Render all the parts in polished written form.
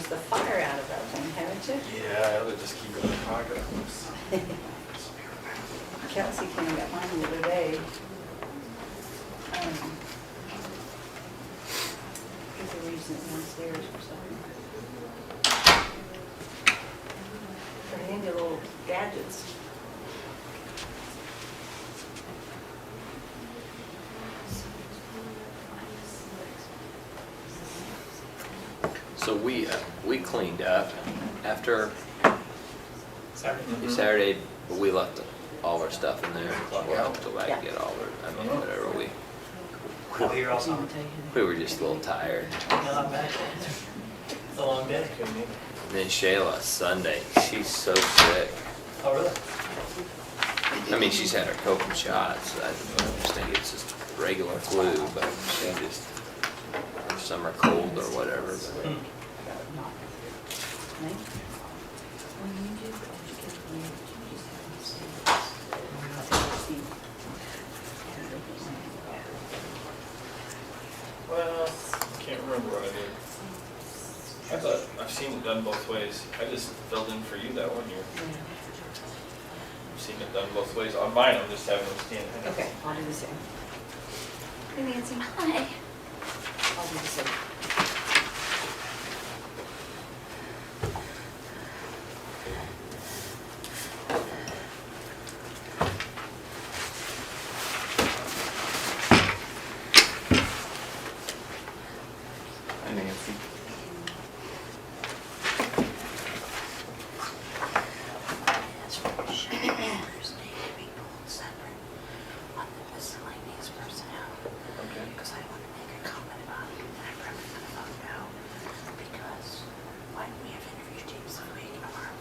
the fire out of that thing, haven't you? Yeah, I'll just keep it in progress. Kelsey came and got mine the other day. There's a reason it's downstairs or something. They're handy little gadgets. So we cleaned up after Saturday. Saturday, but we left all of our stuff in there. We'll have to go back Yeah. and get all of our, I mean, whatever Oh, here also. we were just a little tired. Not bad. It's a long day. Couldn't eat. And then Shayla, Sunday, she's so sick. Oh, really? I mean, she's had her COVID shots. I just think it's just regular flu, but she just, summer cold or whatever. But Well, can't remember what I did. I thought, I've seen it done both ways. I just filled in for you that one year. I've seen it done both ways. On mine, I'm just having them stand. Okay, I'll do the same. Hey Nancy. Hi. I'll do the same. Hi, Nancy. That's for shares need to be pulled separate on the miscellaneous personnel. Okay. Because I want to make a comment about it, and I'm probably going to vote no, because why do we have interview teams this week tomorrow?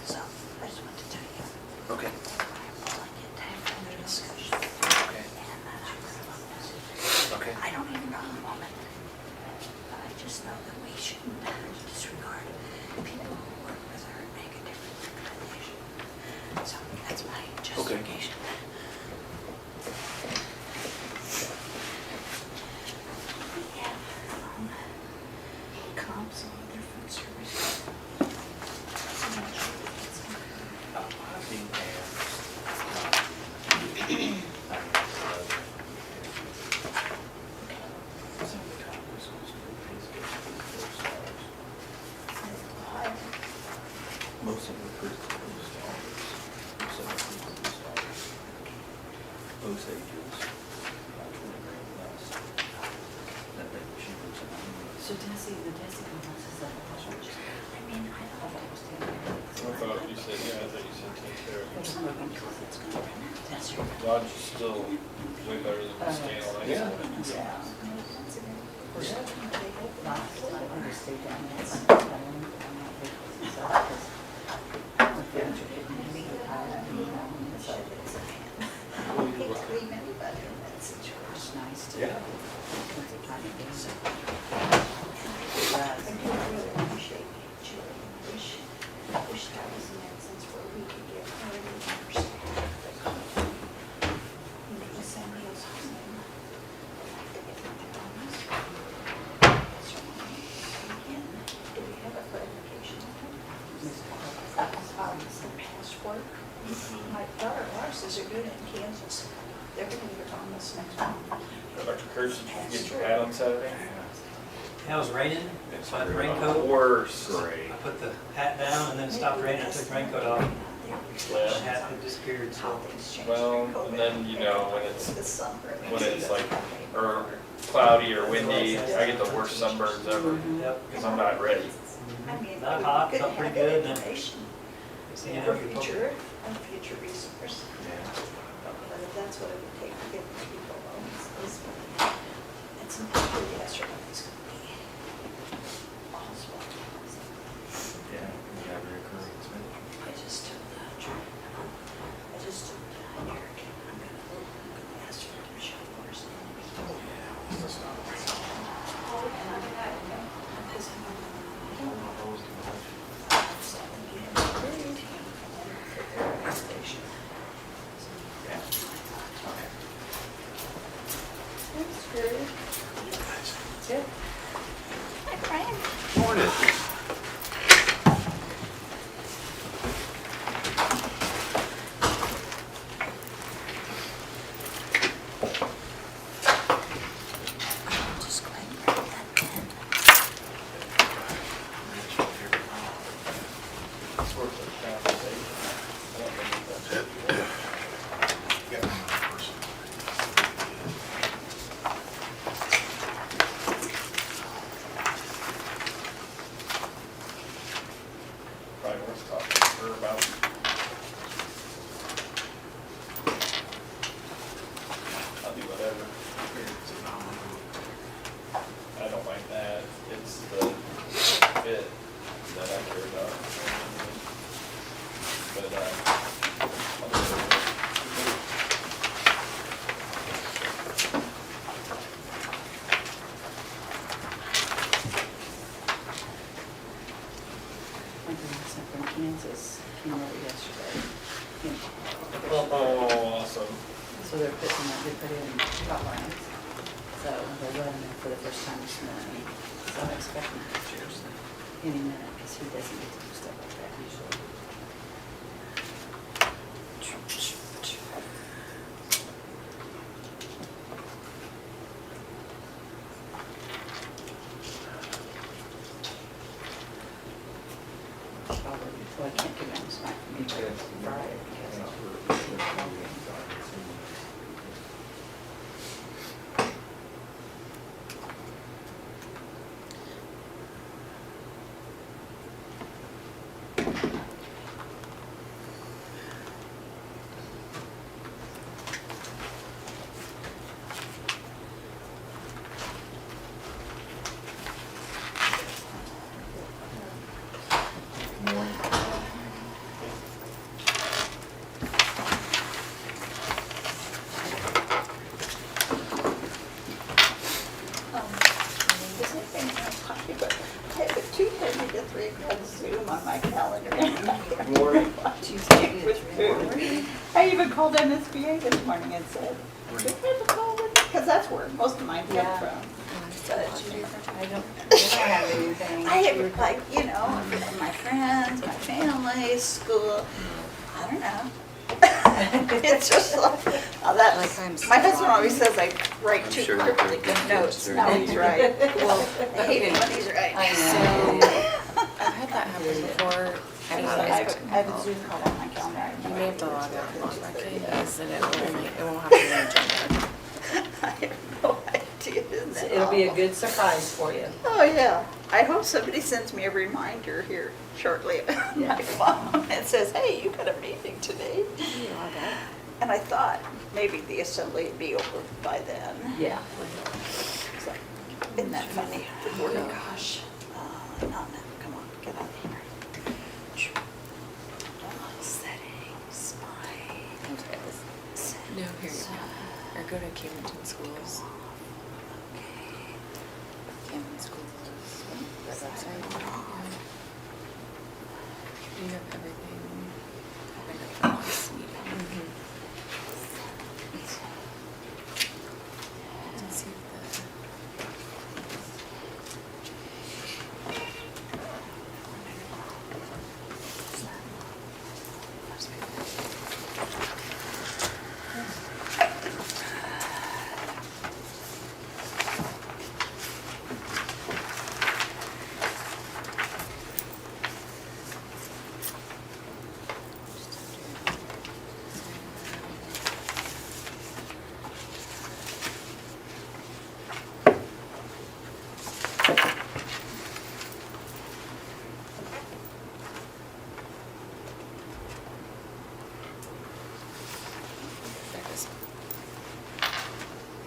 So I just want to tell you, okay. I'm pulling it down from the discussion. Okay. And I'm going to vote no. Okay. I don't even know the woman, but I just know that we shouldn't disregard people who work with her and make a different recommendation. So that's my justification. We have comps on their food service. I'm not sure if it's Most of the first two stars. Most of the first stars. Osages. That they cheapers and So the Desi house is like a church. I mean, I don't know. I thought you said, yeah, I thought you said take care of There's it. some of them. It's going to run out. That's your Dodge is still way better than the scale. Yeah. Yeah. I understand that. Can't leave anybody in that situation. It's nice to. Yeah. Because they're trying to do so. I do really appreciate Julie. Wish that was an instance where we could get her to understand. You need to send meals home. I'd like to get them on this. Again, do we have a clarification? That was some past work. My daughter Lars says they're doing it in Kansas. They're going to get on this next month. Dr. Kurtz, did you get your hat on Saturday? Yeah, it was raining, so I had the raincoat. Worse. I put the hat down and then it stopped raining, I took the raincoat off. The hat had disappeared, so. Well, and then, you know, when it's This summer. like, or cloudy or windy, I get the worst sunburns ever, Yep. because I'm not ready. I mean, Not we hot, could felt pretty have that good, then. information See, you for know, you future resource. But if that's what it would take to get these people loans, it's important to ask her what it's going to be. Also, Yeah, you have recurring expenses. I just told Eric, I'm gonna ask her to show first. Because That's good. Good. Hi, Brian. Morning. fit that I care about. But, My grandson from Kansas came over yesterday. oh, awesome. So they're putting, they put in pot lines. So they're running it for the first time this morning. So I'm expecting pictures any minute because he doesn't get to do stuff like that usually. Probably, well, I can't give him smack for me, but it's Friday because Does anything else copy, but I have a 2:30 to 3 o'clock Zoom on my calendar. Lori? Tuesday, With food. I even called MSBA this morning and said, do I have a call with, because that's where most of mine come Yeah. from. But I don't have anything. I have, like, you know, my friends, my family, school, I don't know. It's just like, oh, that, Like I'm my husband always says I write I'm too sure perfectly they're good good notes. kids. No, he's right. Well, I hate it when he's right. I so know. I've had that happen before. I have a Zoom call on my calendar. You may have to log out and log back in, because then it won't have to be an agenda. I have no idea. Isn't that It'll be a awful? good surprise for you. Oh, yeah. I hope somebody sends me a reminder here shortly on Yeah. my phone. It says, hey, you got a meeting today. You log out. And I thought maybe the assembly would be over by then. Yeah. So, isn't that funny? Oh, gosh. Not now. Come on, get out of here. Settings, No, here you go. Or go to Camden Schools. Okay. Camden Schools. Website. You have everything. Open up the last meeting. Let's see if there it is.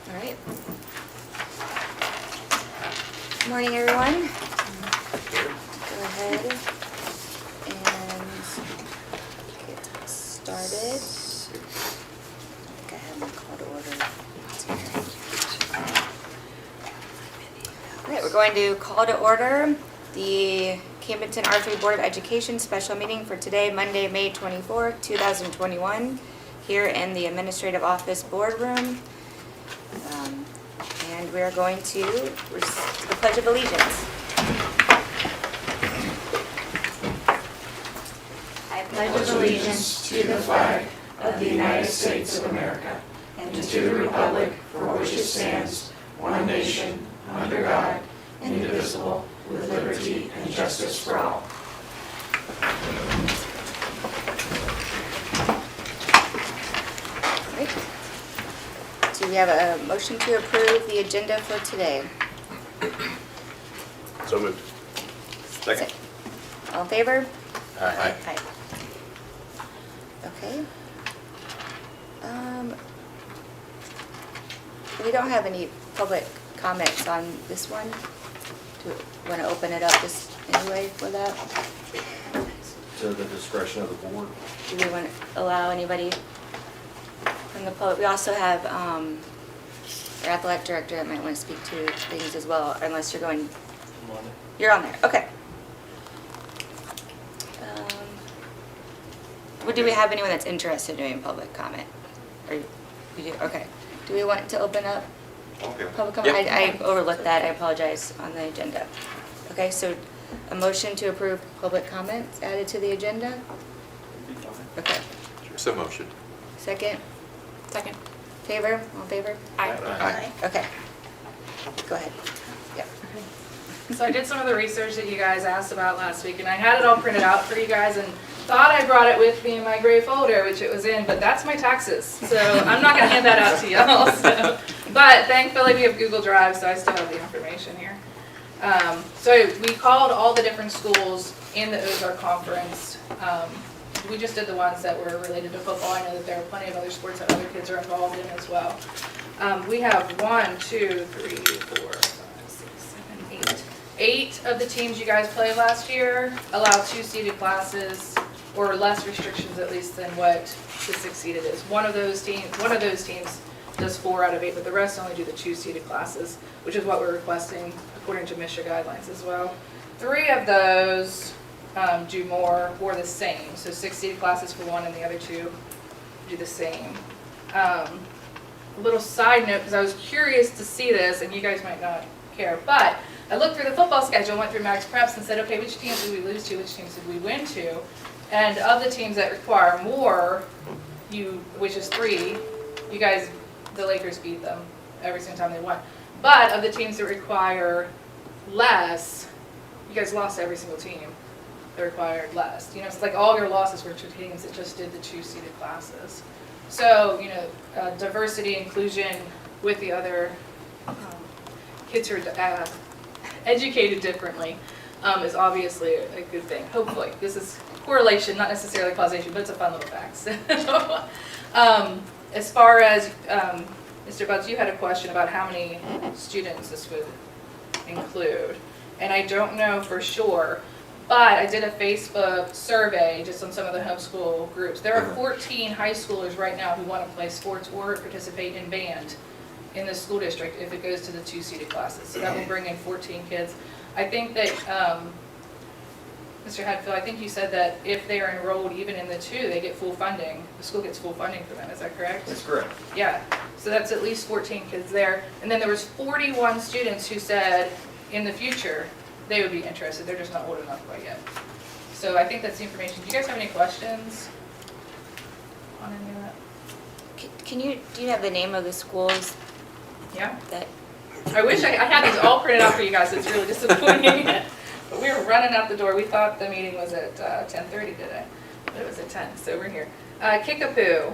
All right. Good morning, everyone. Go ahead and get started. Go ahead and call to order. All right, we're going to call to order the Camden R3 Board of Education special meeting for today, Monday, May 24, 2021, here in the Administrative Office Boardroom. And we are going to the Pledge of Allegiance. I pledge allegiance to the flag of the United States of America and to the republic for which it stands, one nation, under God, indivisible, with liberty and justice for all. Right. Do we have a motion to approve the agenda for today? So moved. Second. All in favor? Aye. Aye. Okay. We don't have any public comments on this one. Do we want to open it up just anyway for that? To the discretion of the board. Do we want to allow anybody from the public? We also have our athletic director that might want to speak to things as well, unless you're going, you're on there, okay. Do we have anyone that's interested in doing public comment? Or we do, okay. Do we want to open up public comment? Yep. I overlooked that, I apologize, on the agenda. Okay, so a motion to approve public comments added to the agenda? Okay. So motion. Second? Second. Favor? All in favor? Aye. Okay. Go ahead. Yep. So I did some of the research that you guys asked about last week, and I had it all printed out for you guys, and thought I brought it with me in my gray folder, which it was in, but that's my taxes. So I'm not gonna hand that out to y'all. So. But thankfully we have Google Drive, so I still have the information here. So we called all the different schools in the Ozark Conference. We just did the ones that were related to football. I know that there are plenty of other sports that other kids are involved in as well. We have 8 of the teams you guys played last year allow 2-seated classes, or less restrictions at least than what the 6-seated is. One of those teams does 4 out of 8, but the rest only do the 2-seated classes, which is what we're requesting according to MSHA guidelines as well. 3 of those do more or the same, so 6-seated classes for 1 and the other 2 do the same. A little side note, because I was curious to see this, and you guys might not care, but I looked through the football schedule, went through Max Preps, and said, okay, which teams did we lose to, which teams did we win to? And of the teams that require more, which is 3, you guys, the Lakers beat them every single time they won. But of the teams that require less, you guys lost every single team that required less. You know, it's like all your losses were to teams that just did the 2-seated classes. So, you know, diversity, inclusion with the other kids who are educated differently is obviously a good thing, hopefully. This is correlation, not necessarily causation, but it's a fun little fact. So, as far as, Mr. Butts, you had a question about how many students this would include. And I don't know for sure, but I did a Facebook survey just on some of the homeschool groups. There are 14 high schoolers right now who want to play sports or participate in band in the school district if it goes to the 2-seated classes. So that will bring in 14 kids. I think that, Mr. Hadfield, I think you said that if they are enrolled even in the 2, they get full funding. The school gets full funding for them, is that correct? That's correct. Yeah, so that's at least 14 kids there. And then there was 41 students who said in the future they would be interested. They're just not old enough quite yet. So I think that's the information. Do you guys have any questions on any of that? Do you have the name of the schools Yeah? that, I wish I had these all printed out for you guys. It's really disappointing. But we were running out the door. We thought the meeting was at 10:30 today, but it was at 10, so we're here. Kickapoo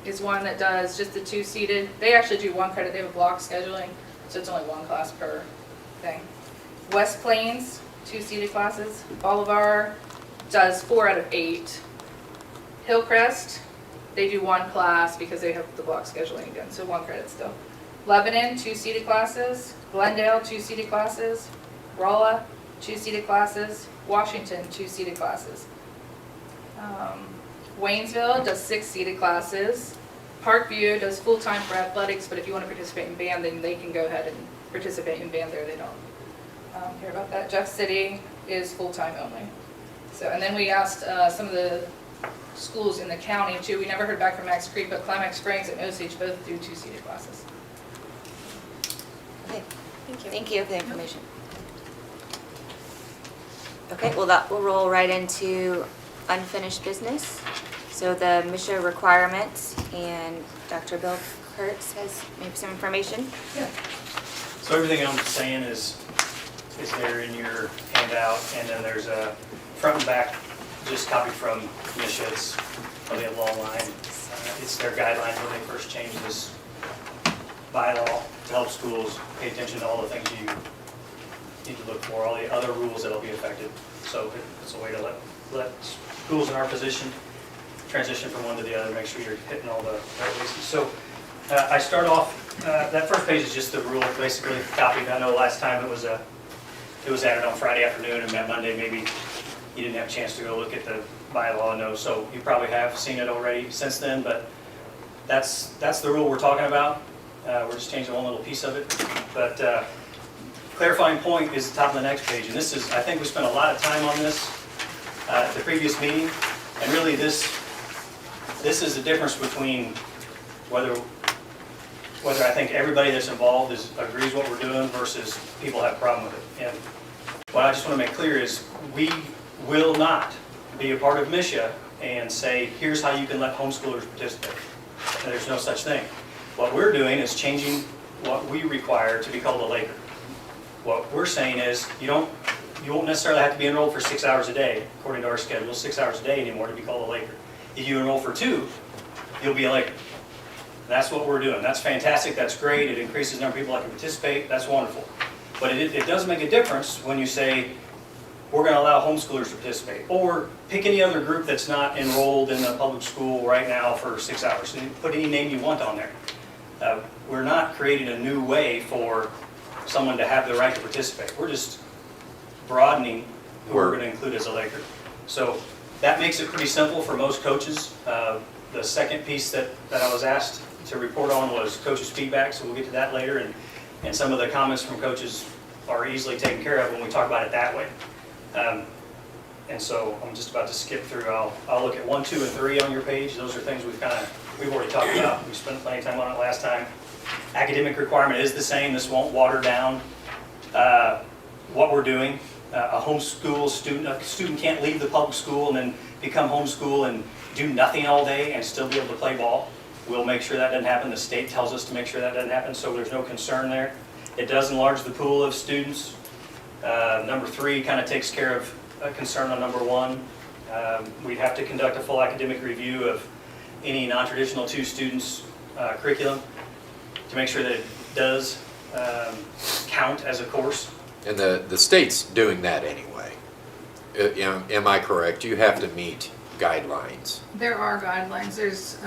is one that does just the 2-seated. They actually do 1 credit. They have a block scheduling, so it's only 1 class per thing. West Plains, 2-seated classes. Bolivar does 4 out of 8. Hillcrest, they do 1 class because they have the block scheduling again, so 1 credit still. Lebanon, 2-seated classes. Glendale, 2-seated classes. Rolla, 2-seated classes. Washington, 2-seated classes. Waynesville does 6-seated classes. Parkview does full-time for athletics, but if you want to participate in band, then they can go ahead and participate in band there. They don't care about that. Jeff City is full-time only. So, and then we asked some of the schools in the county too. We never heard back from Max Creek, but Climax Springs and Osage both do 2-seated classes. okay, thank you for the information. Okay, well that will roll right into unfinished business. So the MSHA requirements, and Dr. Bill Kurtz has maybe some information. Yeah. So everything I'm saying is there in your handout, and then there's a front and back, just copied from MSHA's, probably a long line. It's their guidelines when they first changed this bylaw to help schools pay attention to all the things you need to look for, all the other rules that'll be affected. So it's a way to let schools in our position transition from one to the other, make sure you're hitting all the right places. So I start off, that first page is just the rule, basically copied. I know last time it was a it was added on Friday afternoon, and that Monday, maybe you didn't have a chance to go look at the bylaw, no, so you probably have seen it already since then, but that's the rule we're talking about. We're just changing one little piece of it. But clarifying point is the top of the next page, and this is, I think we spent a lot of time on this at the previous meeting, and really this is the difference between whether I think everybody that's involved agrees what we're doing versus people have a problem with it. And what I just want to make clear is we will not be a part of MSHA and say, here's how you can let homeschoolers participate. And there's no such thing. What we're doing is changing what we require to be called a Laker. What we're saying is you won't necessarily have to be enrolled for 6 hours a day, according to our schedule, 6 hours a day anymore to be called a Laker. If you enroll for 2, you'll be a Laker. That's what we're doing. That's fantastic. That's great. It increases the number of people that can participate. That's wonderful. But it does make a difference when you say, we're going to allow homeschoolers to participate. Or pick any other group that's not enrolled in the public school right now for 6 hours. Put any name you want on there. We're not creating a new way for someone to have the right to participate. We're just broadening who we're going to include as a Laker. So that makes it pretty simple for most coaches. The second piece that I was asked to report on was coaches' feedback, so we'll get to that later. And some of the comments from coaches are easily taken care of when we talk about it that way. And so I'm just about to skip through. I'll look at 1, 2, and 3 on your page. Those are things we've already talked about. We spent plenty of time on it last time. Academic requirement is the same. This won't water down what we're doing. A homeschool student, a student can't leave the public school and then become homeschool and do nothing all day and still be able to play ball. We'll make sure that doesn't happen. The state tells us to make sure that doesn't happen, so there's no concern there. It does enlarge the pool of students. Number 3 kind of takes care of a concern on number 1. We'd have to conduct a full academic review of any non-traditional 2 students' curriculum to make sure that it does count as a course. And the state's doing that anyway. Am I correct? You have to meet guidelines. There are guidelines. There's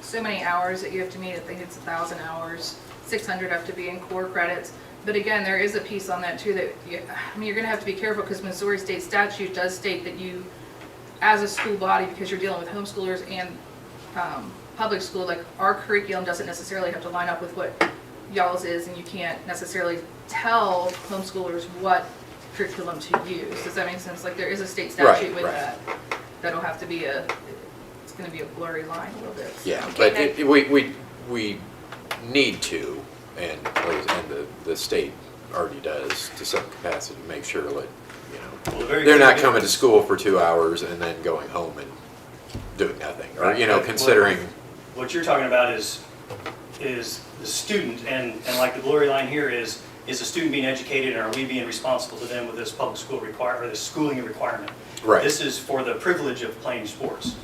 so many hours that you have to meet. I think it's 1,000 hours. 600 have to be in core credits. But again, there is a piece on that too that you're going to have to be careful because Missouri state statute does state that you, as a school body, because you're dealing with homeschoolers and public school, like our curriculum doesn't necessarily have to line up with what y'all's is, and you can't necessarily tell homeschoolers what curriculum to use. Does that make sense? Like there is a state statute with that. That'll have to be it's going to be a blurry line a little bit. Yeah, but we need to, and the state already does to some capacity, make sure that, they're not coming to school for 2 hours and then going home and doing nothing, or, considering. What you're talking about is the student, and like the blurry line here is the student being educated, and are we being responsible to them with this public school or this schooling requirement? Right. This is for the privilege of playing sports.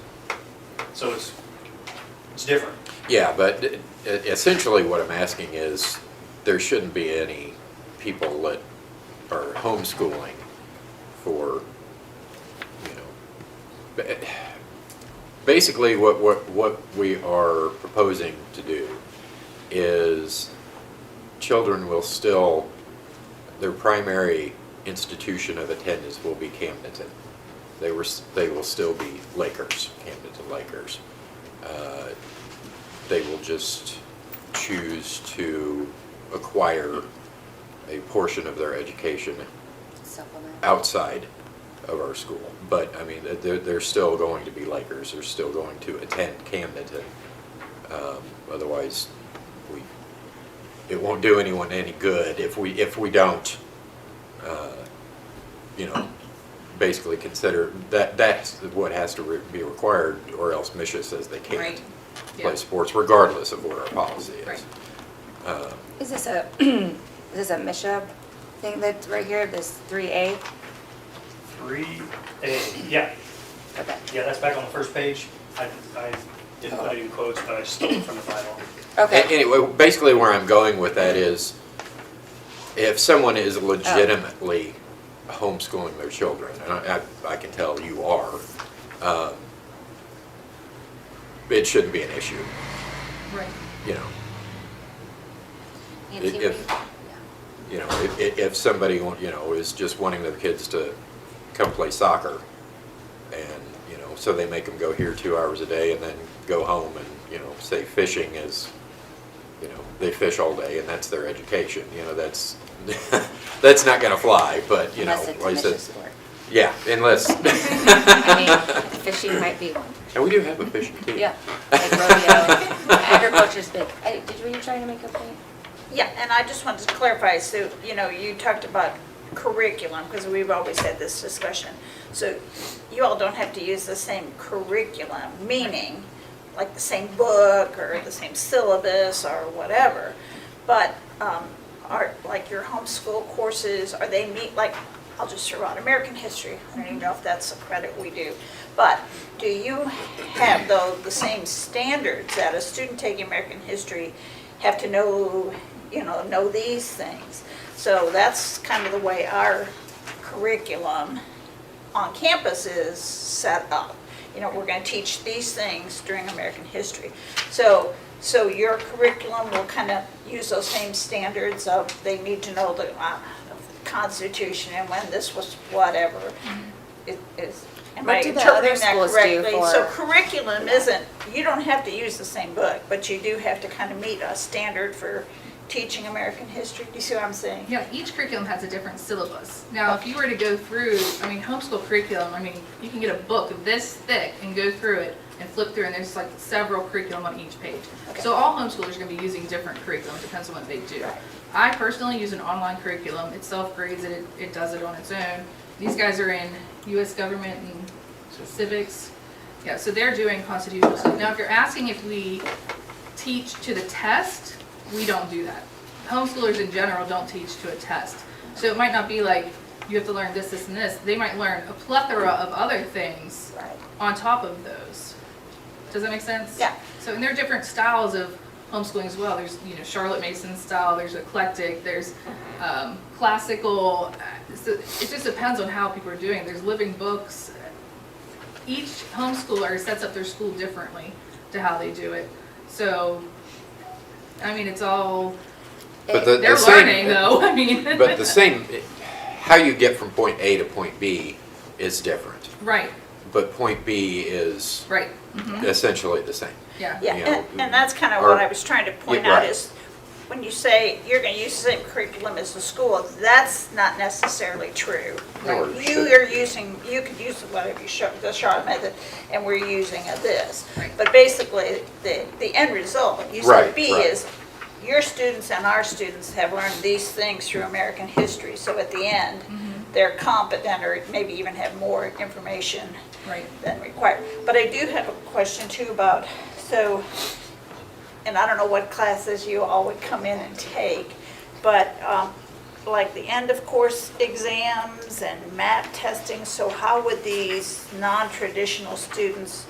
So it's different. Yeah, but essentially what I'm asking is there shouldn't be any people that are homeschooling for, basically what we are proposing to do is children will still, their primary institution of attendance will be Camdenton. They will still be Lakers, Camdenton Lakers. They will just choose to acquire a portion of their education outside of our school. But I mean, they're still going to be Lakers. They're still going to attend Camdenton. Otherwise, it won't do anyone any good if we don't, basically consider that's what has to be required, or else MSHA says they can't play sports regardless of what our policy is. Right. Is this a MSHA thing that's right here, this 3A? 3A, yeah. Okay. Yeah, that's back on the first page. I didn't put it in quotes, but I just stole it from the Bible. Okay. Anyway, basically where I'm going with that is if someone is legitimately homeschooling their children, and I can tell you are, it shouldn't be an Right. Nancy, If- you know, if somebody, you know, is just wanting their kids to come play soccer, and, you know, so they make them go here 2 hours a day and then go home and, you know, say fishing is, you know, they fish all day and that's their education, you know, that's, that's not gonna fly, but, you know. Unless it's a like I said, mission sport. Yeah, unless, I mean, fishing might be one. and we do have a fishing team. Yeah, like rodeo, agriculture's big. Were you trying to make a point? Yeah, and I just wanted to clarify, so, you know, you talked about curriculum, because we've always had this discussion. So you all don't have to use the same curriculum, meaning like the same book or the same syllabus or whatever. But are, like your homeschool courses, are they meet, like, I'll just throw out American history. I don't even know if that's a credit we do. But do you have, though, the same standards that a student taking American history have to know, you know these things? So that's kind of the way our curriculum on campus is set up. You know, we're going to teach these things during American history. So your curriculum will kind of use those same standards of they need to know the Constitution and when this was whatever. Am I What do the other interpreting that schools do correctly? for- So curriculum isn't, you don't have to use the same book, but you do have to kind of meet a standard for teaching American history. Do you see what I'm saying? Yeah, each curriculum has a different syllabus. Now, if you were to go through, I mean, homeschool curriculum, I mean, you can get a book this thick and go through it and flip through, and there's like several curriculum on each page. Okay. So all homeschoolers are going to be using different curriculum. It depends on what they do. Right. I personally use an online curriculum. It self-grades it. It does it on its own. These guys are in U.S. government and civics. Yeah, so they're doing constitutional stuff. Now, if you're asking if we teach to the test, we don't do that. Homeschoolers in general don't teach to a test. So it might not be like you have to learn this, this, and this. They might learn a plethora of other things Right. on top of those. Does that make sense? Yeah. So, and there are different styles of homeschooling as well. There's, you know, Charlotte Mason style, there's eclectic, there's classical. So it just depends on how people are doing. There's living books. Each homeschooler sets up their school differently to how they do it. So, I mean, it's all, But they're the same- learning though, I mean. But the same, how you get from point A to point B is different, Right, but point B is right, mhm, essentially the same. yeah. Yeah, You know, and that's kind of or- what I was trying to point Yeah, out right. is, when you say you're going to use the same curriculum as the school, that's not necessarily true. No, it You shouldn't. are using, you could use whatever you show, the Charlotte method, and we're using this. Right. But basically, the end result, you said Right, B right. is, your students and our students have learned these things through American history, so at the end, they're competent or maybe even have more information Right. than required. But I do have a question too about, so, and I don't know what classes you all would come in and take, but like the end of course exams and math testing, so how would these non-traditional students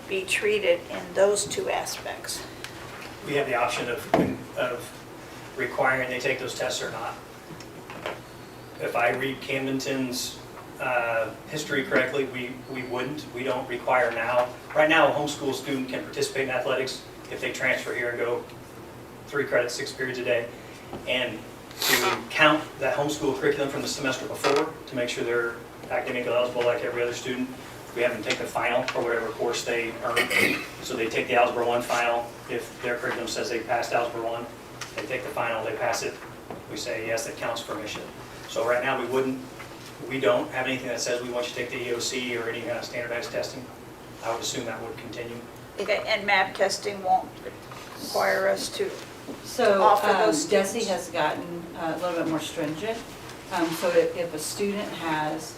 be treated in those two aspects? We have the option of requiring they take those tests or not. If I read Camdenton's history correctly, we wouldn't. We don't require now. Right now, a homeschool student can participate in athletics if they transfer here and go 3 credits, 6 periods a day. And to count that homeschool curriculum from the semester before to make sure they're academically eligible like every other student, we have them take the final for whatever course they earn. So they take the Algebra 1 final. If their curriculum says they passed Algebra 1, they take the final, they pass it. We say, yes, that counts for mission. So right now, we don't have anything that says we want you to take the EOC or any kind of standardized testing. I would assume that would continue. Okay, and math testing won't require us to, So Offer those students. DESE has gotten a little bit more stringent. So if a student has,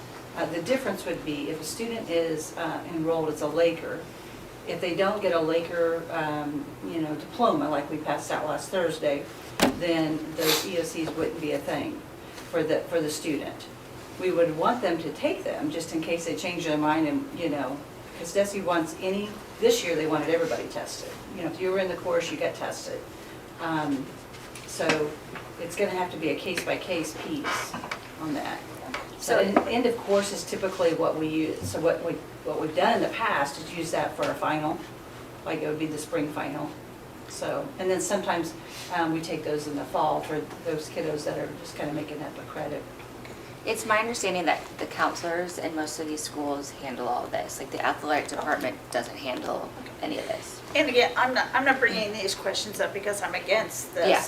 the difference would be if a student is enrolled as a Laker, if they don't get a Laker, diploma like we passed out last Thursday, then those EOCs wouldn't be a thing for the student. We would want them to take them just in case they change their mind and, because DESE wants this year they wanted everybody tested. If you were in the course, you got tested. So it's going to have to be a case-by-case piece on that. So end of course is typically what we use. So what we've done in the past is use that for our final, like it would be the spring final. So, and then sometimes we take those in the fall for those kiddos that are just kind of making up a credit. It's my understanding that the counselors in most of these schools handle all of this. Like the athletic department doesn't handle any of this. And again, I'm not bringing these questions up because I'm against this. Yeah.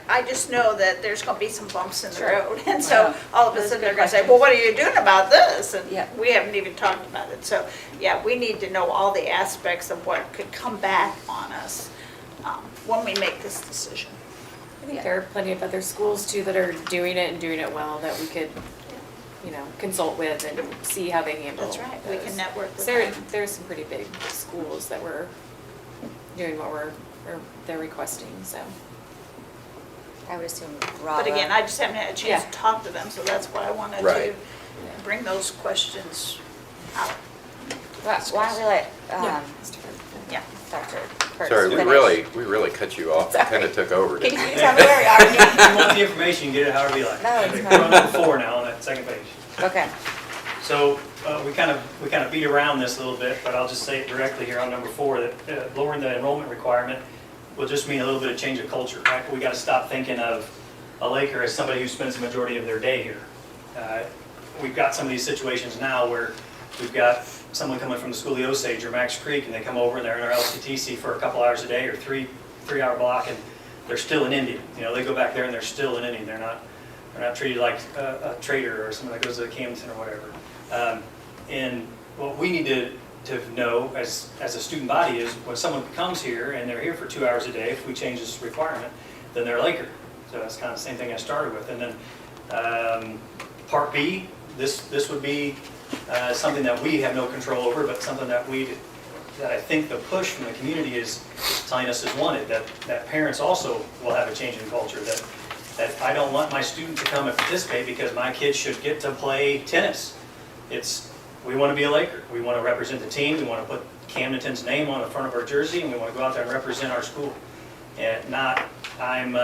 I just know that there's gonna be some bumps in the Sure. road, and so Wow. all of a Those are sudden they're good gonna say, questions. well, what are you doing about this? And Yeah. we haven't even talked about it, so, yeah, we need to know all the aspects of what could come back on us when we make this decision. I think there are plenty of other schools too that are doing it and doing it well that we could, consult with and see how they handle. That's right, we can those. network with There, them. there's some pretty big schools that were doing what they're requesting, so. I would assume Rolla. But again, I just haven't had a chance Yeah. to talk to them, so that's why I wanted to Right. bring those questions out. Why don't we let Yeah. Yeah. Dr. Kurtz Sorry, finish? we really cut you off, Sorry. kind of took over. Can didn't you we? tell me where we are? If you want the information, you get it however you like. No, it's We're fine. on number 4 now on that second page. Okay. So we kind of beat around this a little bit, but I'll just say it directly here on number 4, that lowering the enrollment requirement will just mean a little bit of change of culture, right? We got to stop thinking of a Laker as somebody who spends the majority of their day here. We've got some of these situations now where we've got someone coming from the school of the Osage or Max Creek, and they come over and they're in our LCTC for a couple hours a day or three-hour block, and they're still an Indian. They go back there and they're still an Indian. They're not treated like a trader or someone that goes to the Camden or whatever. And what we need to know as a student body is when someone comes here and they're here for 2 hours a day, if we change this requirement, then they're a Laker. So that's kind of the same thing I started with. And then part B, this would be something that we have no control over, but something that I think the push from the community is telling us is wanted, that parents also will have a change in culture, that I don't want my student to come and participate because my kid should get to play tennis. We want to be a Laker. We want to represent the team. We want to put Camdenton's name on the front of our jersey, and we want to go out there and represent our school. And not, I'm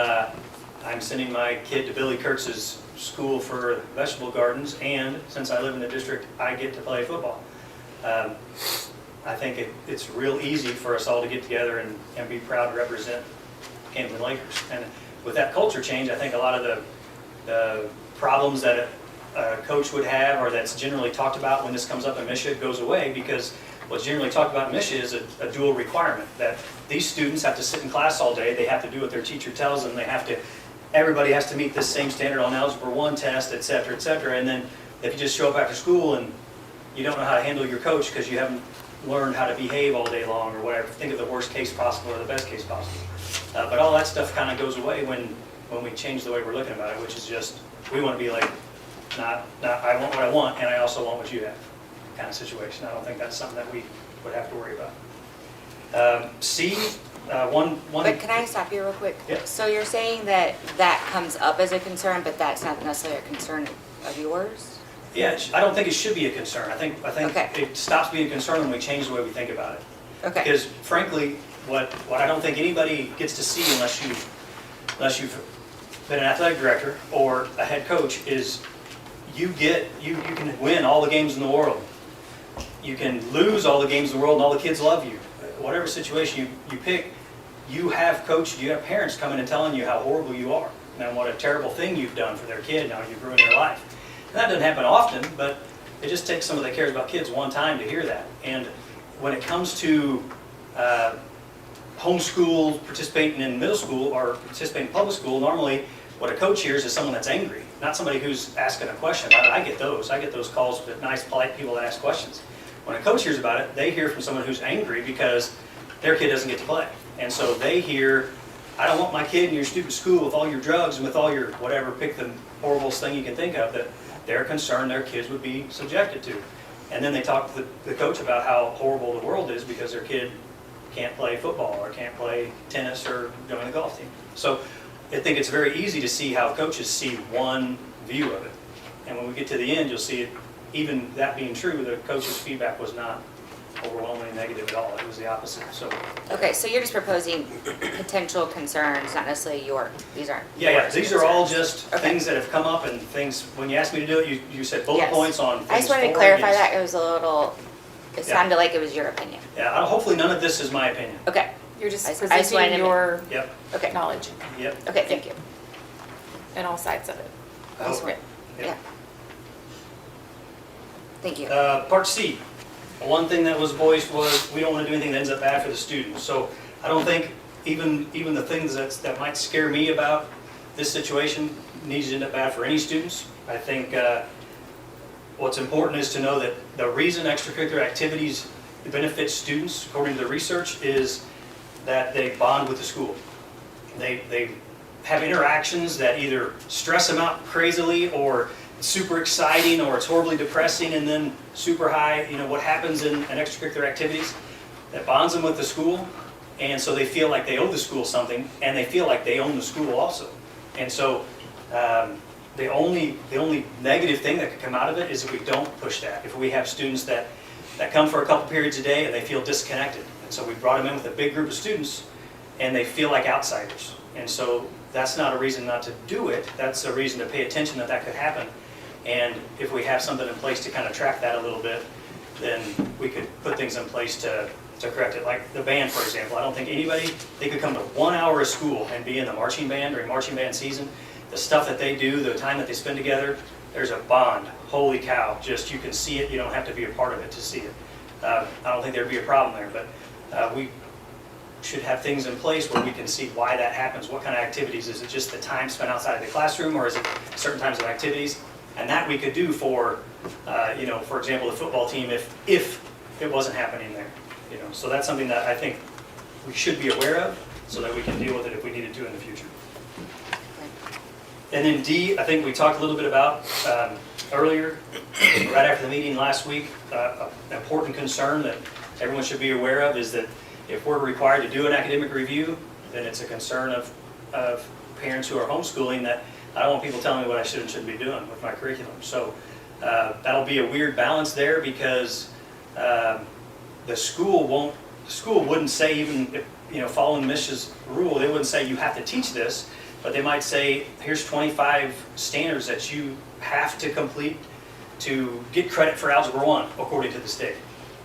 sending my kid to Billy Kurtz's school for vegetable gardens, and since I live in the district, I get to play football. I think it's real easy for us all to get together and be proud to represent Camden Lakers. And with that culture change, I think a lot of the problems that a coach would have, or that's generally talked about when this comes up in MSHA, goes away, because what's generally talked about in MSHA is a dual requirement, that these students have to sit in class all day, they have to do what their teacher tells them, everybody has to meet this same standard on Algebra 1 test, et cetera, and then if you just show up after school and you don't know how to handle your coach because you haven't learned how to behave all day long or whatever, think of the worst case possible or the best case possible. But all that stuff kind of goes away when we change the way we're looking about it, which is just, we want to be like, not I want what I want and I also want what you have kind of situation. I don't think that's something that we would have to worry about. C, one. But can I stop you real quick? Yeah. So you're saying that comes up as a concern, but that's not necessarily a concern of yours? Yeah, I don't think it should be a concern. I think Okay. it stops being a concern when we change the way we think about it. Okay. Because frankly, what I don't think anybody gets to see unless you've been an athletic director or a head coach is you can win all the games in the world. You can lose all the games in the world and all the kids love you. Whatever situation you pick, you have parents coming and telling you how horrible you are and what a terrible thing you've done for their kid, now you've ruined their life. And that doesn't happen often, but it just takes someone that cares about kids one time to hear that. And when it comes to homeschool, participating in middle school or participating in public school, normally what a coach hears is someone that's angry, not somebody who's asking a question. I get those calls with nice, polite people that ask questions. When a coach hears about it, they hear from someone who's angry because their kid doesn't get to play. And so they hear, I don't want my kid in your stupid school with all your drugs and with all your whatever, pick the horriblest thing you can think of that they're concerned their kids would be subjected to. And then they talk to the coach about how horrible the world is because their kid can't play football or can't play tennis or join the golf team. So I think it's very easy to see how coaches see one view of it. And when we get to the end, you'll see it, even that being true, the coach's feedback was not overwhelmingly negative at all. It was the opposite. So Okay, so you're just proposing potential concerns, not necessarily these aren't yeah, yours these are all concerns. just Okay. things that have come up and things, when you asked me to do it, you said bullet Yes. points on things. I just wanted to for, clarify against. that. It was a little, it Yeah. sounded like it was your opinion. Yeah, hopefully none of this is my opinion. Okay. You're just I just wanted presenting to- your Yep, Okay, knowledge yep. okay, thank you. and all sides of it. I hope. Okay. Yep. Yeah. Thank you. Part C, one thing that was voiced was, we don't want to do anything that ends up bad for the students. So I don't think even the things that might scare me about this situation needs to end up bad for any students. I think what's important is to know that the reason extracurricular activities benefit students, according to the research, is that they bond with the school. They have interactions that either stress them out crazily, or it's super exciting, or it's horribly depressing, and then super high. You know, what happens in extracurricular activities that bonds them with the school, and so they feel like they owe the school something, and they feel like they own the school also. And so the only negative thing that could come out of it is if we don't push that. If we have students that come for a couple periods a day and they feel disconnected. And so we brought them in with a big group of students and they feel like outsiders. And so that's not a reason not to do it. That's a reason to pay attention that could happen. And if we have something in place to kind of track that a little bit, then we could put things in place to correct it. Like the band, for example. I don't think they could come to 1 hour of school and be in the marching band during marching band season. The stuff that they do, the time that they spend together, there's a bond. Holy cow, just you can see it, you don't have to be a part of it to see it. I don't think there'd be a problem there, but we should have things in place where we can see why that happens. What kind of activities? Is it just the time spent outside of the classroom, or is it certain types of activities? And that we could do for, for example, the football team if it wasn't happening there. So that's something that I think we should be aware of so that we can deal with it if we needed to in the future. And then D, I think we talked a little bit about earlier, right after the meeting last week, an important concern that everyone should be aware of is that if we're required to do an academic review, then it's a concern of parents who are homeschooling that I don't want people telling me what I should and shouldn't be doing with my curriculum. So that'll be a weird balance there, because the school wouldn't say, even if, following Mish's rule, they wouldn't say you have to teach this. But they might say, here's 25 standards that you have to complete to get credit for Algebra 1, according to the state,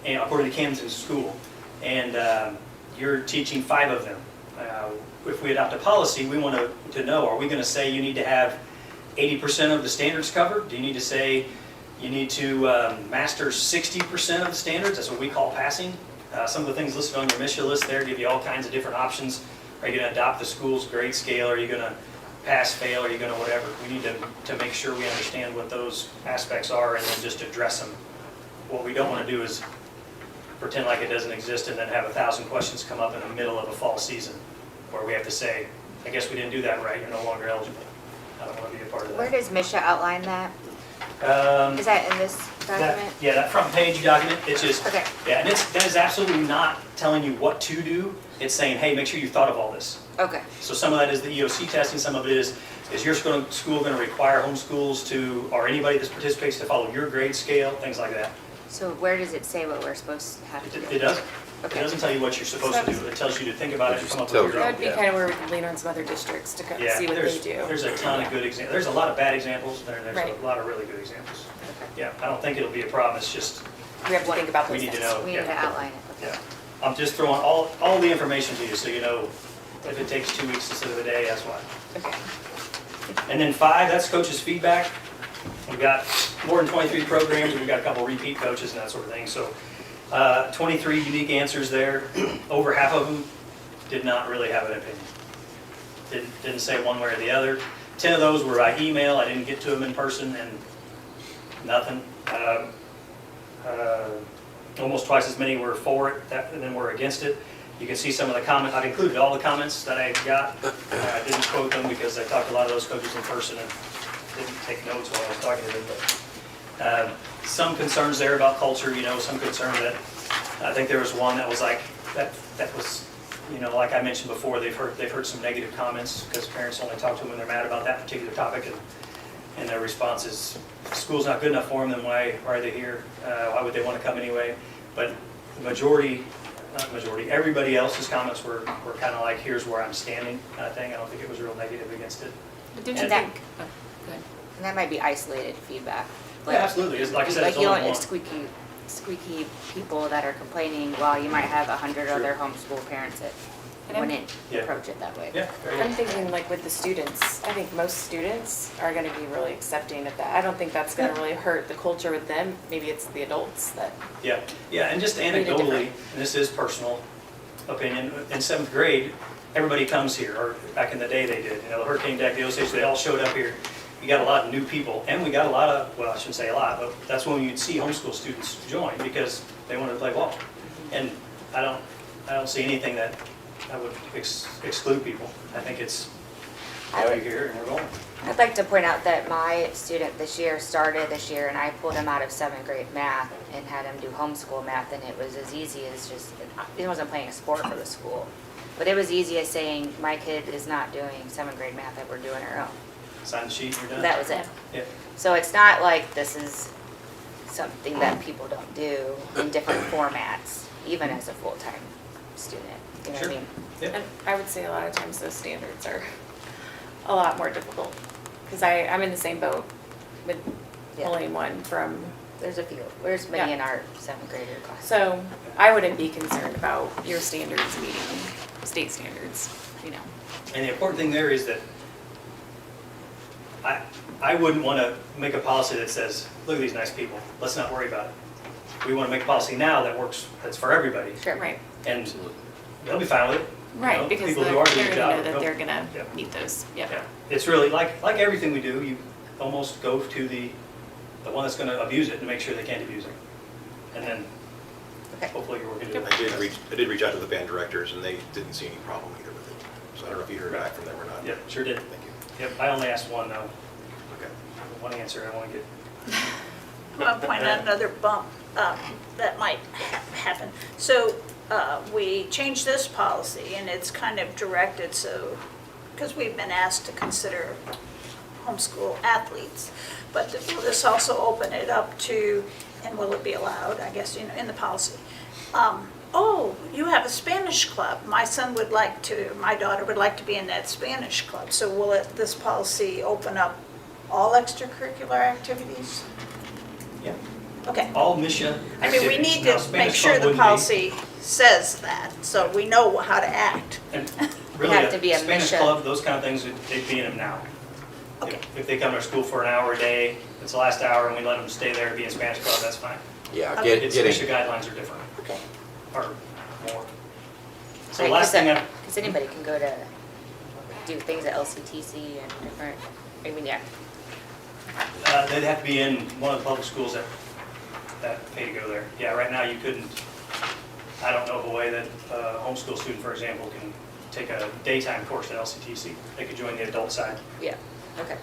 and according to Camden's school. And you're teaching 5 of them. If we adopt a policy, we want to know, are we going to say you need to have 80% of the standards covered? Do you need to say you need to master 60% of the standards? That's what we call passing. Some of the things listed on your mission list there give you all kinds of different options. Are you going to adopt the school's grade scale? Are you going to pass, fail? Are you going to whatever? We need to make sure we understand what those aspects are and then just address them. What we don't want to do is pretend like it doesn't exist and then have 1,000 questions come up in the middle of a fall season where we have to say, I guess we didn't do that right, you're no longer eligible. I don't want to be a part of that. Where does Misha outline that? Is that in this document? That front page document, it's just, Okay. yeah, and that is absolutely not telling you what to do. It's saying, hey, make sure you thought of all this. Okay. So some of that is the EOC testing, some of it is your school going to require homeschools or anybody that participates to follow your grade scale, things like that. So where does it say what we're supposed to have to do? It doesn't. It Okay. doesn't tell you what you're supposed to do. It tells you to think about it and come up with your That own. would be kind of where we can lean on some other districts to kind of see what they do. There's a ton of good examples. There's a lot of bad examples, there's Right. a lot of really good examples. Yeah, I don't think it'll be a problem, it's just, We have to think about we those need to things. know. We need to yeah. outline it. Yeah, I'm just throwing all the information to you, so you know if it takes 2 weeks instead of a day, that's why. Okay. And then 5, that's coaches' feedback. We've got more than 23 programs, we've got a couple repeat coaches and that sort of thing. So 23 unique answers there. Over half of them did not really have an opinion. Didn't say one way or the other. 10 of those were by email, I didn't get to them in person, and nothing. Almost twice as many were for it than were against it. You can see some of the comments. I've included all the comments that I got. I didn't quote them because I talked to a lot of those coaches in person and didn't take notes while I was talking to them. But some concerns there about culture, some concern that I think there was one that was like, that was, like I mentioned before, they've heard some negative comments because parents only talk to them when they're mad about that particular topic, and their response is, school's not good enough for them, then why are they here? Why would they want to come anyway? But the everybody else's comments were kind of like, here's where I'm standing kind of thing. I don't think it was real negative against it. But didn't And you that- think, oh, go ahead. And that might be isolated feedback. Yeah, absolutely. Like I said, Like it's you only don't one. squeaky people that are complaining while you might have 100 other homeschool parents that wouldn't Yeah. approach it that way. Yeah, very I'm good. thinking like with the students, I think most students are gonna be really accepting of that. I don't think that's gonna really hurt the culture with them. Maybe it's the adults that, Yeah, yeah, and just Read it anecdotally, different. and this is personal opinion, in 7th grade, everybody comes here, or back in the day they did, the hurricane deck, the Osage, they all showed up here. We got a lot of new people, and we got a lot of, well, I shouldn't say a lot, but that's when you'd see homeschool students join, because they wanted to play ball. And I don't see anything that I would exclude people. I think it's, I we're would- here and we're going. I'd like to point out that my student started this year, and I pulled him out of 7th grade math and had him do homeschool math, and it was as easy as just, he wasn't playing a sport for the school. But it was easy as saying, my kid is not doing 7th grade math, that we're doing our own. Sign the sheet, you're done. That was it. Yeah. So it's not like this is something that people don't do in different formats, even as a full-time student. You know what I Sure. mean? Yeah. and I would say a lot of times those standards are a lot more difficult. Cause I'm in the same boat with Yeah. pulling one from, There's a few. There's many Yeah. in our 7th grader class. so I wouldn't be concerned about your standards meeting state standards, you know. And the important thing there is that I wouldn't want to make a policy that says, look at these nice people, let's not worry about it. We want to make a policy now that works, that's for everybody, Sure. Right, and they'll be fine with it. you know, right, because people they're who are they're doing the gonna know job that will- they're gonna Yeah. meet those, yep. Yeah, it's really, like everything we do, you almost go to the one that's going to abuse it to make sure they can't abuse it. And then Okay. hopefully you're working. I did reach out to the band directors, and they didn't see any problem either with it. So I don't know if you heard back from them or not. Yep, sure did. Thank you. Yep, I only asked one though, Okay. one answer I want to get. I want to point out another bump that might happen. So we changed this policy, and it's kind of directed so, because we've been asked to consider homeschool athletes, but will this also open it up to, and will it be allowed, I guess, in the policy? Oh, you have a Spanish club. My daughter would like to be in that Spanish club. So will this policy open up all extracurricular activities? Yeah, Okay. all Misha I mean, we activities. need Now, to make Spanish sure Club the wouldn't be- policy says that, so we know how to act. And really, have to be a Spanish Misha. club, those kind of things, they'd be in them now. Okay. If they come to our school for an hour a day, it's the last hour, and we let them stay there and be in Spanish club, that's fine. Yeah, Okay. It's Misha getting, guidelines are different, Okay. or more. So Right, last thing, Because anybody can go to do things at LCTC and different, I mean, yeah. they'd have to be in one of the public schools that pay to go there. Yeah, right now you couldn't, I don't know of a way that a homeschool student, for example, can take a daytime course at LCTC. They could join the adult side. Yeah, okay.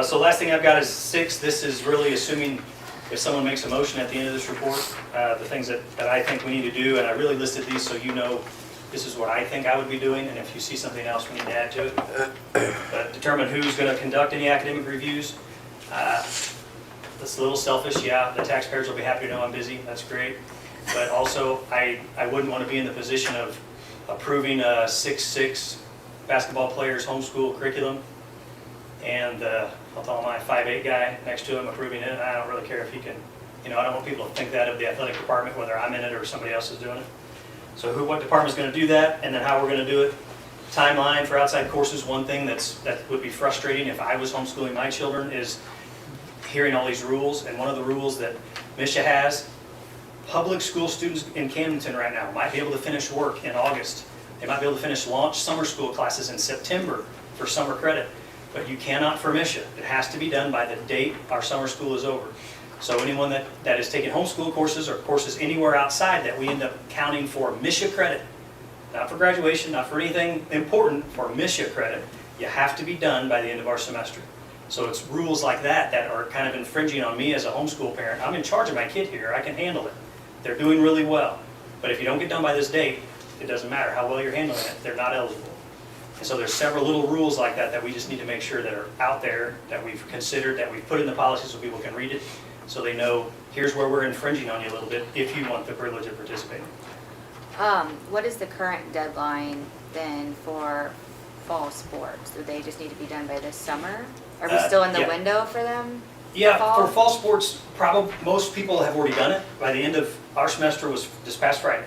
So last thing I've got is 6. This is really assuming if someone makes a motion at the end of this report, the things that I think we need to do, and I really listed these so you know this is what I think I would be doing, and if you see something else, we need to add to it. But determine who's going to conduct any academic reviews. That's a little selfish, yeah, the taxpayers will be happy to know I'm busy, that's great. But also, I wouldn't want to be in the position of approving a 6'6" basketball player's homeschool curriculum, and I'll tell my 5'8" guy next to him approving it. I don't really care if he can, I don't want people to think that of the athletic department, whether I'm in it or somebody else is doing it. So what department's going to do that, and then how we're going to do it. Timeline for outside courses, one thing that would be frustrating if I was homeschooling my children is hearing all these rules, and one of the rules that Misha has, public school students in Camdenton right now might be able to finish work in August. They might be able to finish launch summer school classes in September for summer credit, but you cannot for Misha. It has to be done by the date our summer school is over. So anyone that is taking homeschool courses or courses anywhere outside that we end up counting for Misha credit, not for graduation, not for anything important, for Misha credit, you have to be done by the end of our semester. So it's rules like that that are kind of infringing on me as a homeschool parent. I'm in charge of my kid here, I can handle it. They're doing really well. But if you don't get done by this date, it doesn't matter how well you're handling it, they're not eligible. And so there's several little rules like that that we just need to make sure that are out there, that we've considered, that we've put in the policy so people can read it, so they know, here's where we're infringing on you a little bit if you want the privilege of participating. What is the current deadline then for fall sports? Do they just need to be done by this summer? Are we still in the yeah. window for them? Yeah, Fall? for fall sports, most people have already done it. By the end of our semester was this past Friday.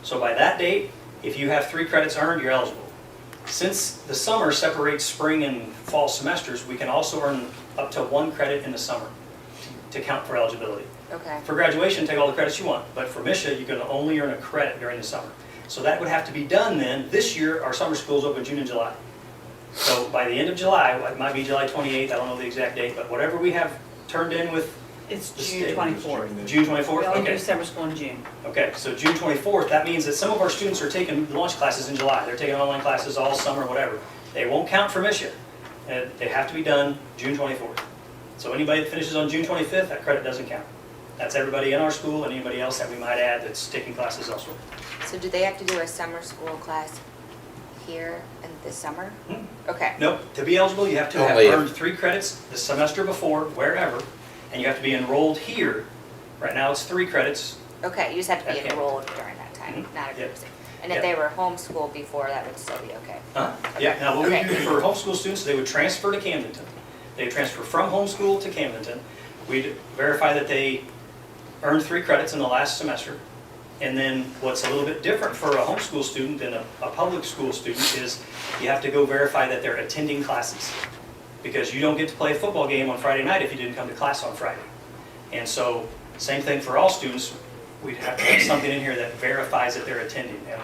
So by that date, If you have 3 credits earned, you're eligible. Since the summer separates spring and fall semesters, we can also earn up to 1 credit in the summer to count for eligibility. Okay. For graduation, take all the credits you want, but for MISHA, you can only earn a credit during the summer. So that would have to be done then. This year, our summer schools open June and July. So by the end of July, it might be July 28th, I don't know the exact date, but whatever we have turned in with It's the June state- 24th. June We 24th? only do Okay. summer school in June. Okay, so June 24th, that means that some of our students are taking launch classes in July. They're taking online classes all summer, whatever. They won't count for MISHA. They have to be done June 24th. So anybody that finishes on June 25th, that credit doesn't count. That's everybody in our school and anybody else that we might add that's taking classes elsewhere. So do they have to do a summer school class here in the summer? Hmm. Okay. Nope, to be eligible, you have to have Only if- earned 3 credits the semester before, wherever, and you have to be enrolled here. Right now, it's 3 credits. Okay, you just have to be Okay. enrolled during that time, Mhm. not a Yeah. group thing. And if Yeah. they were homeschooled before, that would still be okay. Yeah, now what we Okay. do for homeschool students, they would transfer to Camdenton. They would transfer from homeschool to Camdenton. We'd verify that they earned 3 credits in the last semester. And then what's a little bit different for a homeschool student than a public school student is you have to go verify that they're attending classes. Because you don't get to play a football game on Friday night if you didn't come to class on Friday. And so, same thing for all students, we'd have to have something in here that verifies that they're attending. And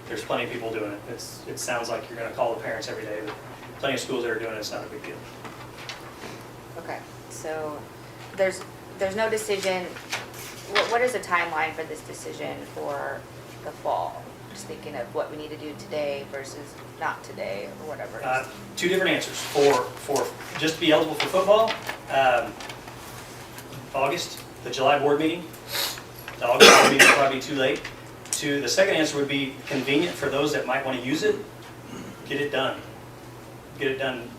there's plenty of people doing it. It sounds like you're gonna call the parents every day, but plenty of schools that are doing it, it's not a big deal. Okay, so there's no decision, what is the timeline for this decision for the fall? Just thinking of what we need to do today versus not today, or whatever it is. 2 different answers. For just to be eligible for football, August, the July board meeting. The August board meeting will probably be too late. The second answer would be convenient for those that might want to use it. Get it done. Get it done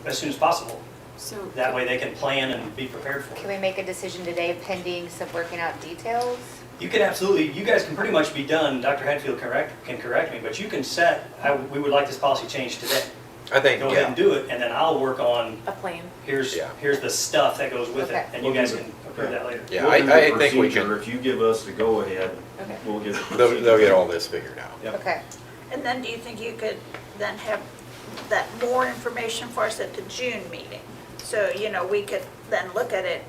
as soon as possible. So That way they can plan and be prepared for Can it. we make a decision today pending some working out details? You can absolutely, you guys can pretty much be done, Dr. Hadfield can correct me, but you can set, we would like this policy changed today. I think, Go ahead yeah, and do it, and then I'll work on, a plan. here's Yeah. the stuff that goes with it, Okay. and you guys can approve that later. yeah, We'll do the I think we procedure. can, If you give us the go-ahead, Okay. we'll get the they'll procedure. get all this figured out. Yep. Okay, And then do you think you could then have that more information for us at the June meeting? So, we could then look at it,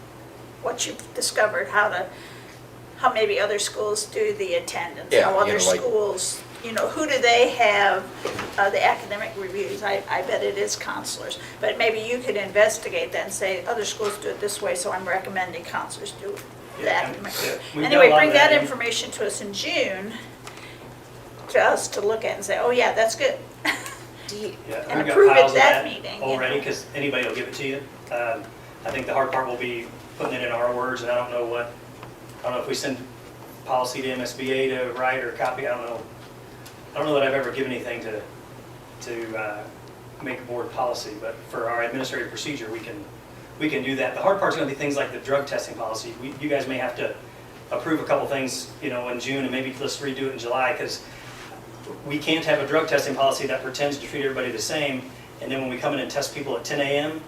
what you've discovered, how maybe other schools do the attendance, Yeah, how other like- schools, who do they have the academic reviews? I bet it is counselors. But maybe you could investigate that and say, other schools do it this way, so I'm recommending counselors do the Yeah, academic. yeah, we've got Anyway, a lot bring of that that in. information to us in June, to us to look at and say, oh yeah, that's good. do you, Yeah, And we've got approve it piles of that meeting, already, because anybody will give it to you. I think the hard part will be putting it in our words, and I don't know if we send policy to MSBA to write or copy, I don't know that I've ever given anything to make a board policy, but for our administrative procedure, we can do that. The hard part's gonna be things like the drug testing policy. You guys may have to approve a couple things, in June, and maybe let's redo it in July, because we can't have a drug testing policy that pretends to treat everybody the same, and then when we come in and test people at 10 a.m.,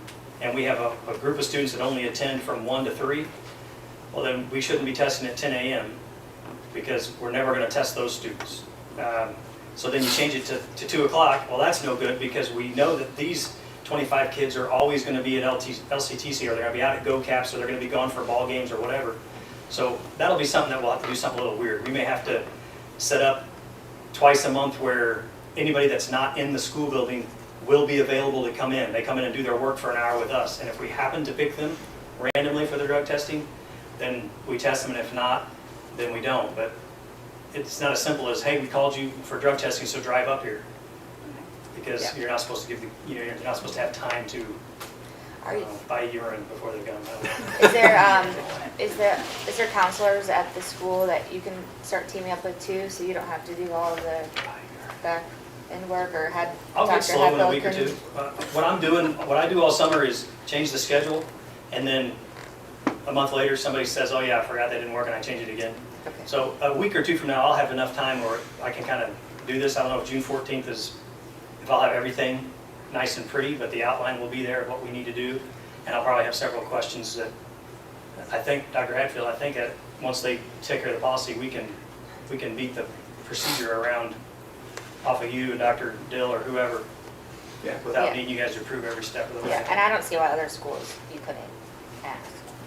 and we have a group of students that only attend from 1 to 3, well then we shouldn't be testing at 10 a.m. because we're never going to test those students. So then you change it to 2 o'clock, well that's no good because we know that these 25 kids are always going to be at LCTC, or they're going to be out at GoCaps, or they're going to be gone for ball games or whatever. So that'll be something that we'll have to do something a little weird. We may have to set up twice a month where anybody that's not in the school building will be available to come in. They come in and do their work for an hour with us. And if we happen to pick them randomly for their drug testing, then we test them, and if not, then we don't. But it's not as simple as, hey, we called you for drug testing, so drive up here. Because Yeah. you're not supposed to you're not supposed to have time to are you, buy urine before they're done. is there counselors at the school that you can start teaming up with too, so you don't have to do all of the back end work, or had I'll get Dr. slow in a Hatfield week or can- two. What I do all summer is change the schedule, and then a month later, somebody says, oh yeah, I forgot that didn't work, and I change it again. Okay. So a week or two from now, I'll have enough time where I can kind of do this. I don't know if June 14th if I'll have everything nice and pretty, but the outline will be there of what we need to do. And I'll probably have several questions that I think, Dr. Hadfield, once they take care of the policy, we can beat the procedure around off of you and Dr. Dill or whoever, without Yeah. needing you guys to approve every step of the way. Yeah, and I don't see why other schools you couldn't ask.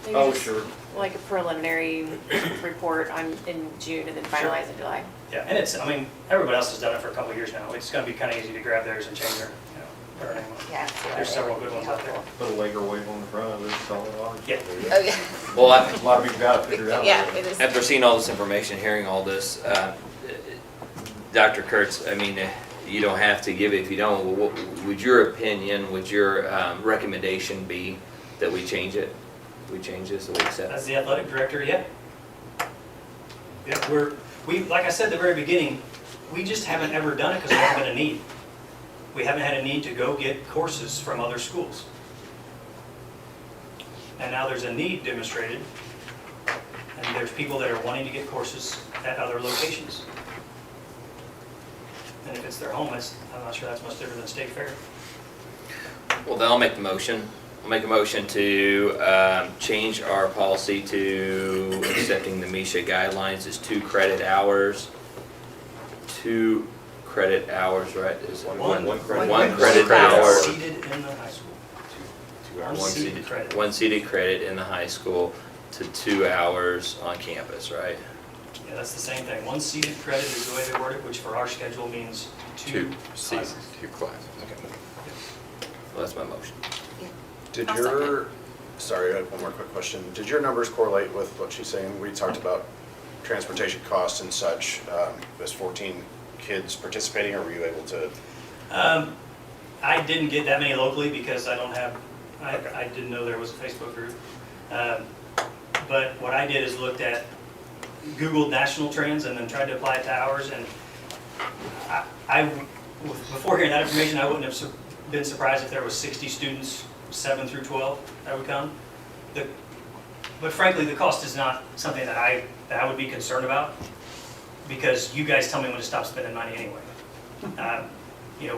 Maybe Oh, just sure. Like a preliminary report in June and then finalize in July. Yeah, and it's, I mean, everybody else has done it for a couple of years now. It's gonna be kind of easy to grab theirs and change their name on it. Yeah. I see why There's they several would good be ones out there. helpful. Put a Laker wave on the front of it, it's all ours. Yeah. Oh, yeah. Well, A lot of people got it figured out. Yeah, it is. after seeing all this information, hearing all this, Dr. Kurtz, I mean, you don't have to give it if you don't. Would your opinion, would your recommendation be that we change it? We change this, that we accept? As the athletic director, yeah. Yeah, like I said at the very beginning, we just haven't ever done it because there hasn't been a need. We haven't had a need to go get courses from other schools. And now there's a need demonstrated, and there's people that are wanting to get courses at other locations. And if it's their home, I'm not sure that's much different than state fair. Well, then I'll make the motion. I'll make a motion to change our policy to accepting the MISA guidelines as 2 credit hours. 2 credit hours, right? Is it One credit. One credit hour. Seated in the high school. Unseated credit. One seated credit in the high school to 2 hours on campus, right? Yeah, that's the same thing. One seated credit is the way they word it, which for our schedule means 2 Two classes. seasons, 2 classes. Well, that's my motion. Did I'll your, sorry, I had one more quick question. Did your numbers correlate with what she's saying? We talked about transportation costs and such. Was 14 kids participating, or were you able to? I didn't get that many locally because I don't have, I didn't know there was a Facebook group. But what I did is looked at, Googled national trends and then tried to apply it to ours. And before hearing that information, I wouldn't have been surprised if there was 60 students, 7 through 12, that would come. But frankly, the cost is not something that I would be concerned about, because you guys tell me when to stop spending money anyway.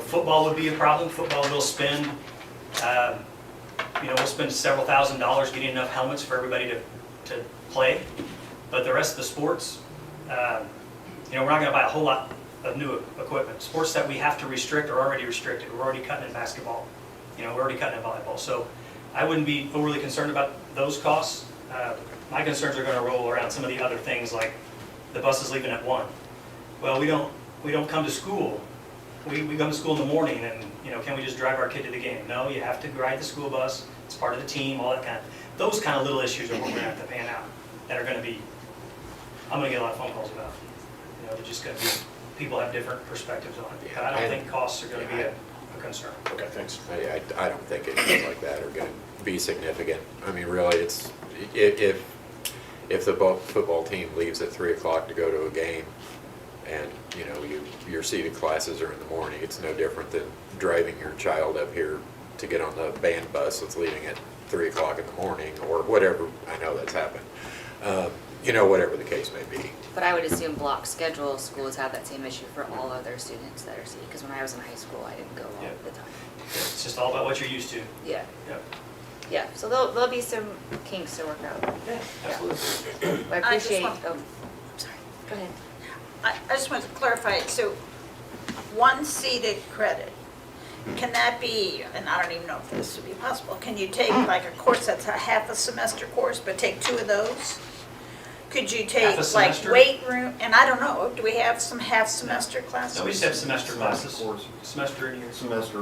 Football would be a problem. Football will spend, we'll spend several $1,000s getting enough helmets for everybody to play. But the rest of the sports, we're not going to buy a whole lot of new equipment. Sports that we have to restrict are already restricted. We're already cutting in basketball. We're already cutting in volleyball. So I wouldn't be overly concerned about those costs. My concerns are going to roll around some of the other things, like the bus is leaving at 1. Well, we don't come to school. We come to school in the morning, and can we just drive our kid to the game? No, you have to ride the school bus. It's part of the team. All that those kind of little issues are what we're going to have to pan out. That are going to be, I'm going to get a lot of phone calls about. They're just going to be, people have different perspectives on it. But I don't think costs are going to be a concern. Okay, thanks. I don't think anything like that are going to be significant. I mean, really, it's, if the football team leaves at 3 o'clock to go to a game, and, your seated classes are in the morning, it's no different than driving your child up here to get on the band bus that's leaving at 3 o'clock in the morning, or whatever. I know that's happened. Whatever the case may be. But I would assume block schedule schools have that same issue for all other students that are seated, because when I was in high school, I didn't go all Yeah. the time. It's just all about what you're used to. Yeah, Yep. yeah, so there'll be some kinks to work out. Yeah, absolutely. I I just appreciate, want- I'm sorry, go ahead. I just want to clarify, so one seated credit, can that be, and I don't even know if this would be possible, can you take like a course that's a half a semester course, but take 2 of those? Could you take Half a like semester? weight room, and I don't know, do we have some half semester classes? No, we just have semester classes. Course. Semester in year. Semester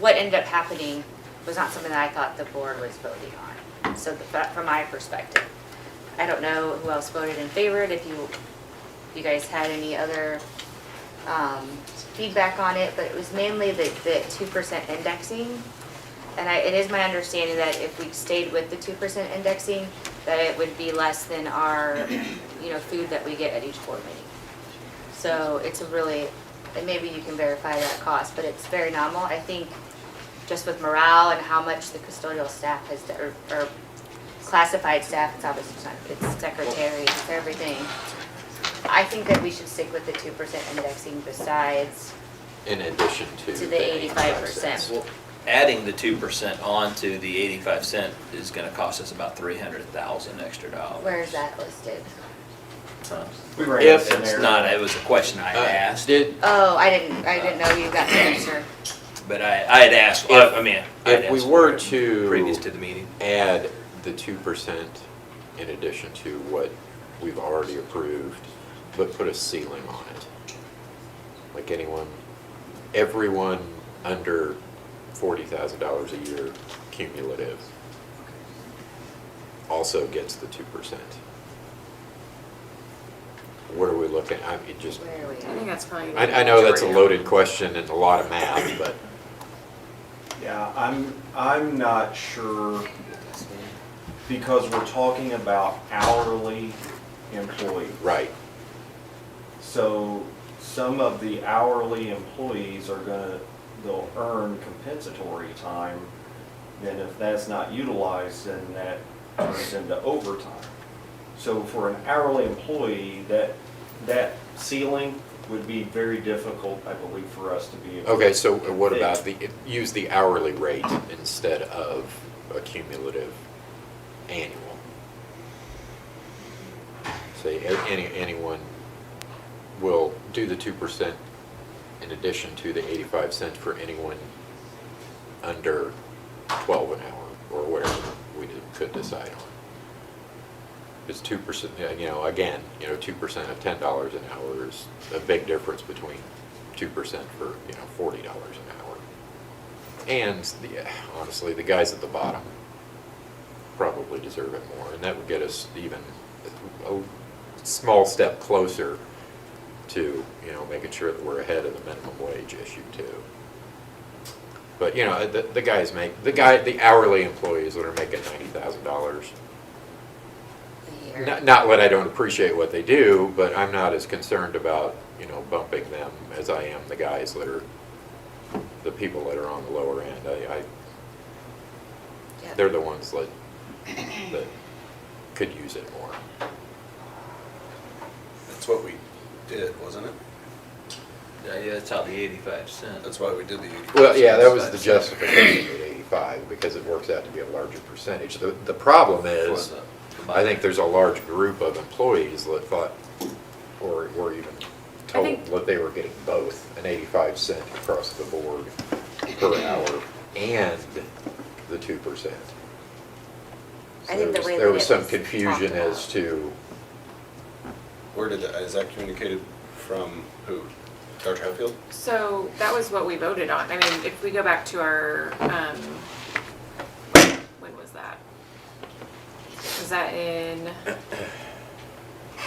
what ended up happening was not something that I thought the board was voting on. So from my perspective, I don't know who else voted in favor, if you guys had any other feedback on it, but it was mainly the 2% indexing. And it is my understanding that if we stayed with the 2% indexing, that it would be less than our, food that we get at each board meeting. So it's a really, and maybe you can verify that cost, but it's very nominal. I think just with morale and how much the custodial staff has, or classified staff, it's obviously it's secretaries, it's everything. I think that we should stick with the 2% indexing besides In addition to the 85%. Well, adding the 2% onto the 85 cent is gonna cost us about $300,000 extra dollars. Where is that listed? We ran If this in It's there. not, it was a question I had asked, Oh, I didn't know you got the answer. but I had asked, I mean, I had If we asked were for it previous to to the meeting. add the 2% in addition to what we've already approved, but put a ceiling on it. Like everyone under $40,000 a year cumulative also gets the 2%. What are we looking, I mean, just, Where are we I think at? that's probably. I know that's a loaded question and a lot of math, but Yeah, I'm not sure, because we're talking about hourly employees. right. So some of the hourly employees they'll earn compensatory time. Then if that's not utilized, then that turns into overtime. So for an hourly employee, that ceiling would be very difficult, I believe, for us to be able to. Okay, so what about use the hourly rate instead of a cumulative annual? Say anyone will do the 2% in addition to the 85 cents for anyone under 12 an hour, or whatever we could decide on. It's 2%, again, 2% of $10 an hour is a big difference between 2% for, $40 an hour. And honestly, the guys at the bottom probably deserve it more, and that would get us even a small step closer to, making sure that we're ahead of the minimum wage issue too. But, the hourly employees that are making $90,000, A year. not that I don't appreciate what they do, but I'm not as concerned about, bumping them as I am the guys that are, the people that are on the lower end. Yeah. They're the ones that could use it more. That's what we did, wasn't it? Yeah, that's how the 85 cent. That's why we did the 85. Well, yeah, that was the justification at 85, because it works out to be a larger percentage. The problem is, I think there's a large group of employees that thought, or were even told that they were getting both, an 85 cent across the board per hour and the 2%. I think the way There that was it some was confusion talked as about. to, Where is that communicated from who? Dr. Hatfield? So that was what we voted on. I mean, if we go back to our, when was that? Was that in Would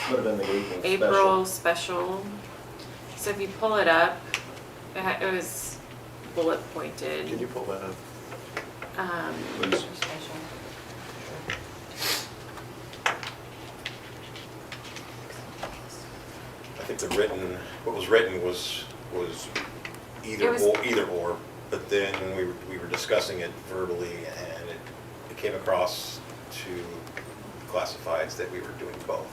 have been the April special. April special? So if you pull it up, it was bullet pointed. Can you pull that up? Um, I think what was written was either or, but then we were discussing it verbally, and it came across to classifieds that we were doing both.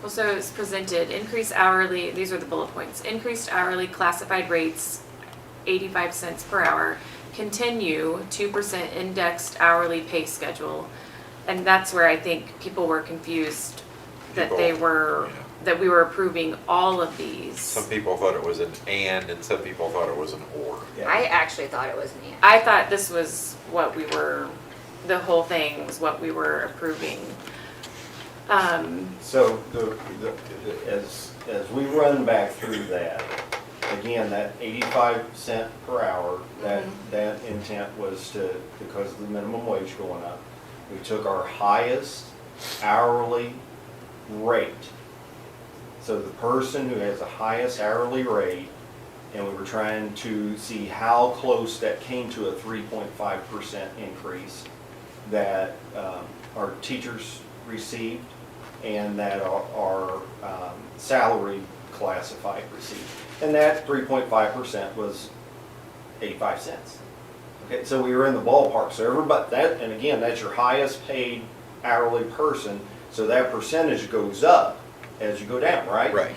Well, so it's presented, increased hourly, these are the bullet points, increased hourly classified rates, 85 cents per hour, continue 2% indexed hourly pay schedule. And that's where I think people were confused that that we were approving all of these. some people thought it was an and some people thought it was an or. Yeah. I actually thought it was me. I thought this was what we were, the whole thing was what we were approving. So as we run back through that, again, that 85 cent per hour, that intent was to, because of the minimum wage going up, we took our highest hourly rate. So the person who has the highest hourly rate, and we were trying to see how close that came to a 3.5% increase that our teachers received and that our salaried classified received. And that 3.5% was 85 cents. Okay, so we were in the ballpark. So everybody, that, and again, that's your highest paid hourly person. So that percentage goes up as you go down, right? Right.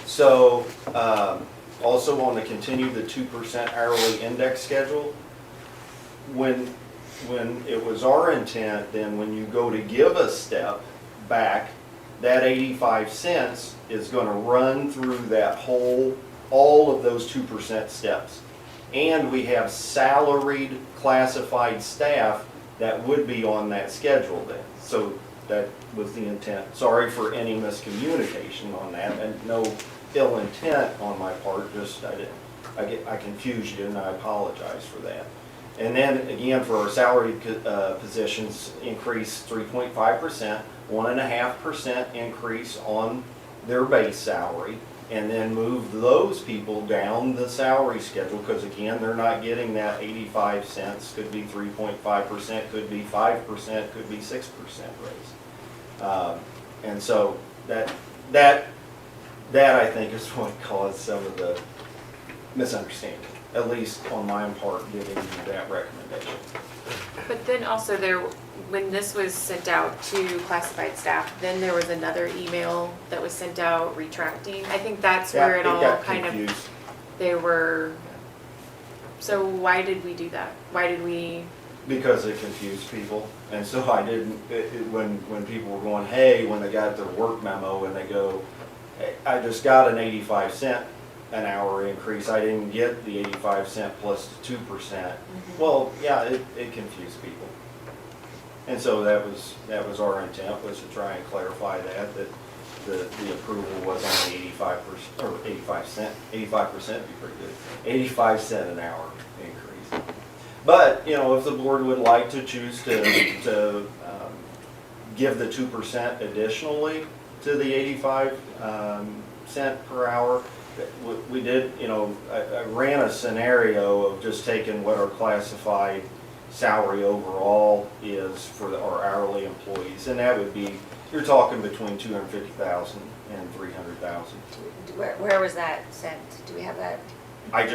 So also on the continue the 2% hourly index schedule, when it was our intent, then when you go to give a step back, that 85 cents is going to run through that whole, all of those 2% steps. And we have salaried classified staff that would be on that schedule then. So that was the intent. Sorry for any miscommunication on that, and no ill intent on my part, just I confused you and I apologize for that. And then again, for our salaried positions, increase 3.5%, 1.5% increase on their base salary, and then move those people down the salary schedule, because again, they're not getting that 85 cents, could be 3.5%, could be 5%, could be 6% raise. And so that I think is what caused some of the misunderstanding, at least on my part, giving you that recommendation. But then also there, when this was sent out to classified staff, then there was another email that was sent out retracting. I think that's where it all got kind confused. of, they were, so why did we do that? Why did we? Because it confused people, and so I didn't, when people were going, hey, when they got their work memo and they go, hey, I just got an 85 cent an hour increase, I didn't get the 85 cent plus 2%. Well, yeah, it confused people. And so that was our intent, was to try and clarify that the approval was on the 85%, or 85 cent, 85% would be pretty good, 85 cent an hour increase. But, you know, if the board would like to choose to give the 2% additionally to the 85 cent per hour, we did, you know, I ran a scenario of just taking what our classified salary overall is for our hourly employees, and that would be, you're talking between $250,000 and $300,000. Where was that sent? Do we have that? I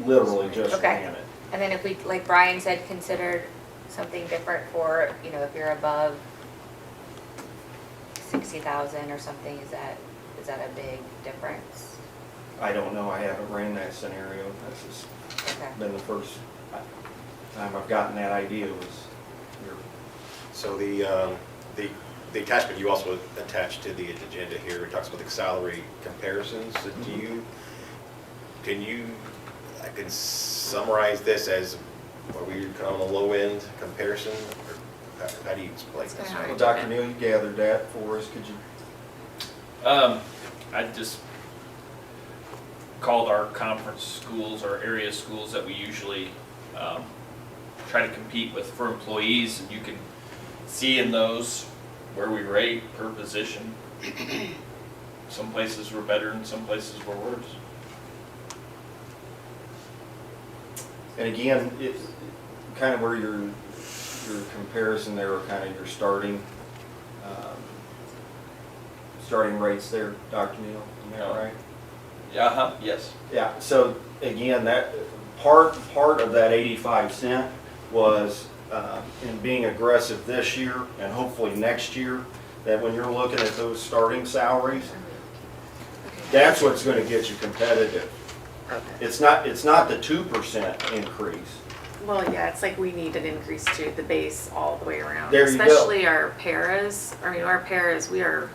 literally just Okay. ran it. And then if we, like Brian said, considered something different for, you know, if you're above 60,000 or something, is that a big difference? I don't know, I haven't ran that scenario. That's just Okay. been the first time I've gotten that idea was here. So the attachment you also attached to the agenda here, it talks about the salary comparisons. So can you summarize this as, are we kind of on the low end comparison? Or how do you explain this? Sorry. Well, Dr. Neal, you gathered that for us, could you? I just called our conference schools, our area schools that we usually try to compete with for employees, and you can see in those where we rate per position. Some places were better and some places were worse. And again, it's kind of where your comparison there, or kind of your starting rates there, Dr. Neal, am I right? Yeah, yes. Yeah, so again, that part of that 85 cent was in being aggressive this year and hopefully next year, that when you're looking at those starting salaries, that's what's going to get you competitive. It's not the 2% increase. Well, yeah, it's like we need an increase to the base all the way around. There you go. Especially our paras, our paras, we are,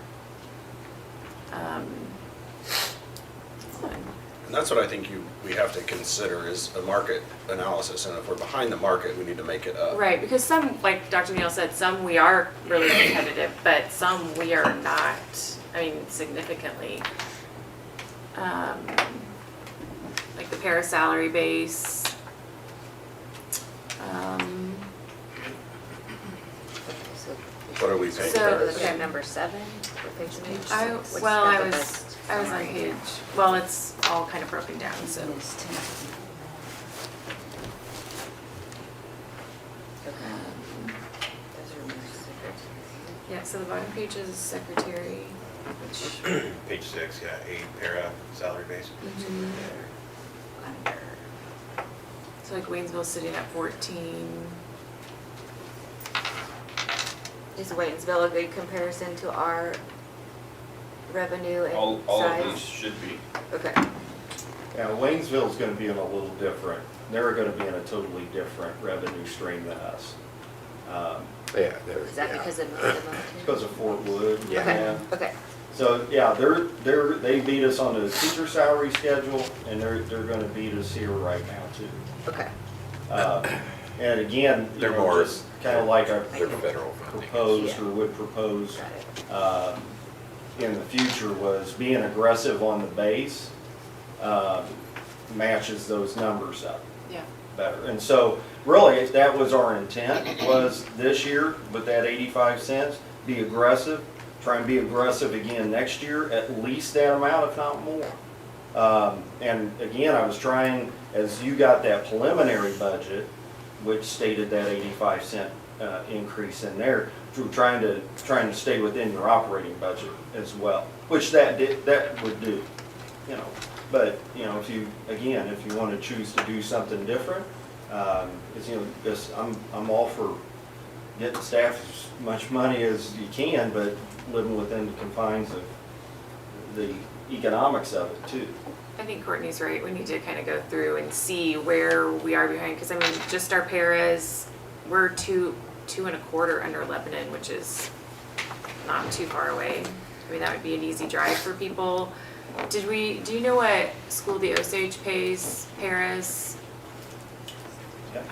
And that's what I think we have to consider is a market analysis. And if we're behind the market, we need to make it up. right, because some, like Dr. Neal said, some we are really competitive, but some we are not, significantly. the para salary base. What are we paying? So- for? Looking at number 7, page 6. I was on page, well, it's all kind of broken down, so. Yeah, so the bottom page is secretary, which. Page 6, yeah, 8 para salary base. So like Waynesville's sitting at 14. Is Waynesville a good comparison to our revenue and All of these size? should be. Okay. Yeah, Waynesville's gonna be in a little different, they're gonna be in a totally different revenue stream than us. Yeah, they're, Is that yeah. because of the military? Because of Fort Wood. Yeah. Okay. So, yeah, they beat us on the teacher salary schedule, and they're gonna beat us here right now too. Okay. And again, you They're know, more- just kind of like I They're federal funding. proposed or would propose Got it. in the future was being aggressive on the base matches those numbers up Yeah. better. And so really, that was our intent, was this year with that 85 cents, be aggressive, try and be aggressive again next year, at least that amount, if not more. And again, I was trying, as you got that preliminary budget, which stated that 85 cent increase in there, to trying to stay within your operating budget as well, which that would do, you know. But, you know, if you want to choose to do something different, it's, you know, just, I'm all for getting staff as much money as you can, but living within the confines of the economics of it too. I think Courtney's right. We need to kind of go through and see where we are behind, because I mean, just our paras, we're two and a quarter under Lebanon, which is not too far away. I mean, that would be an easy drive for people. Do you know what School the Osage pays paras? Yeah.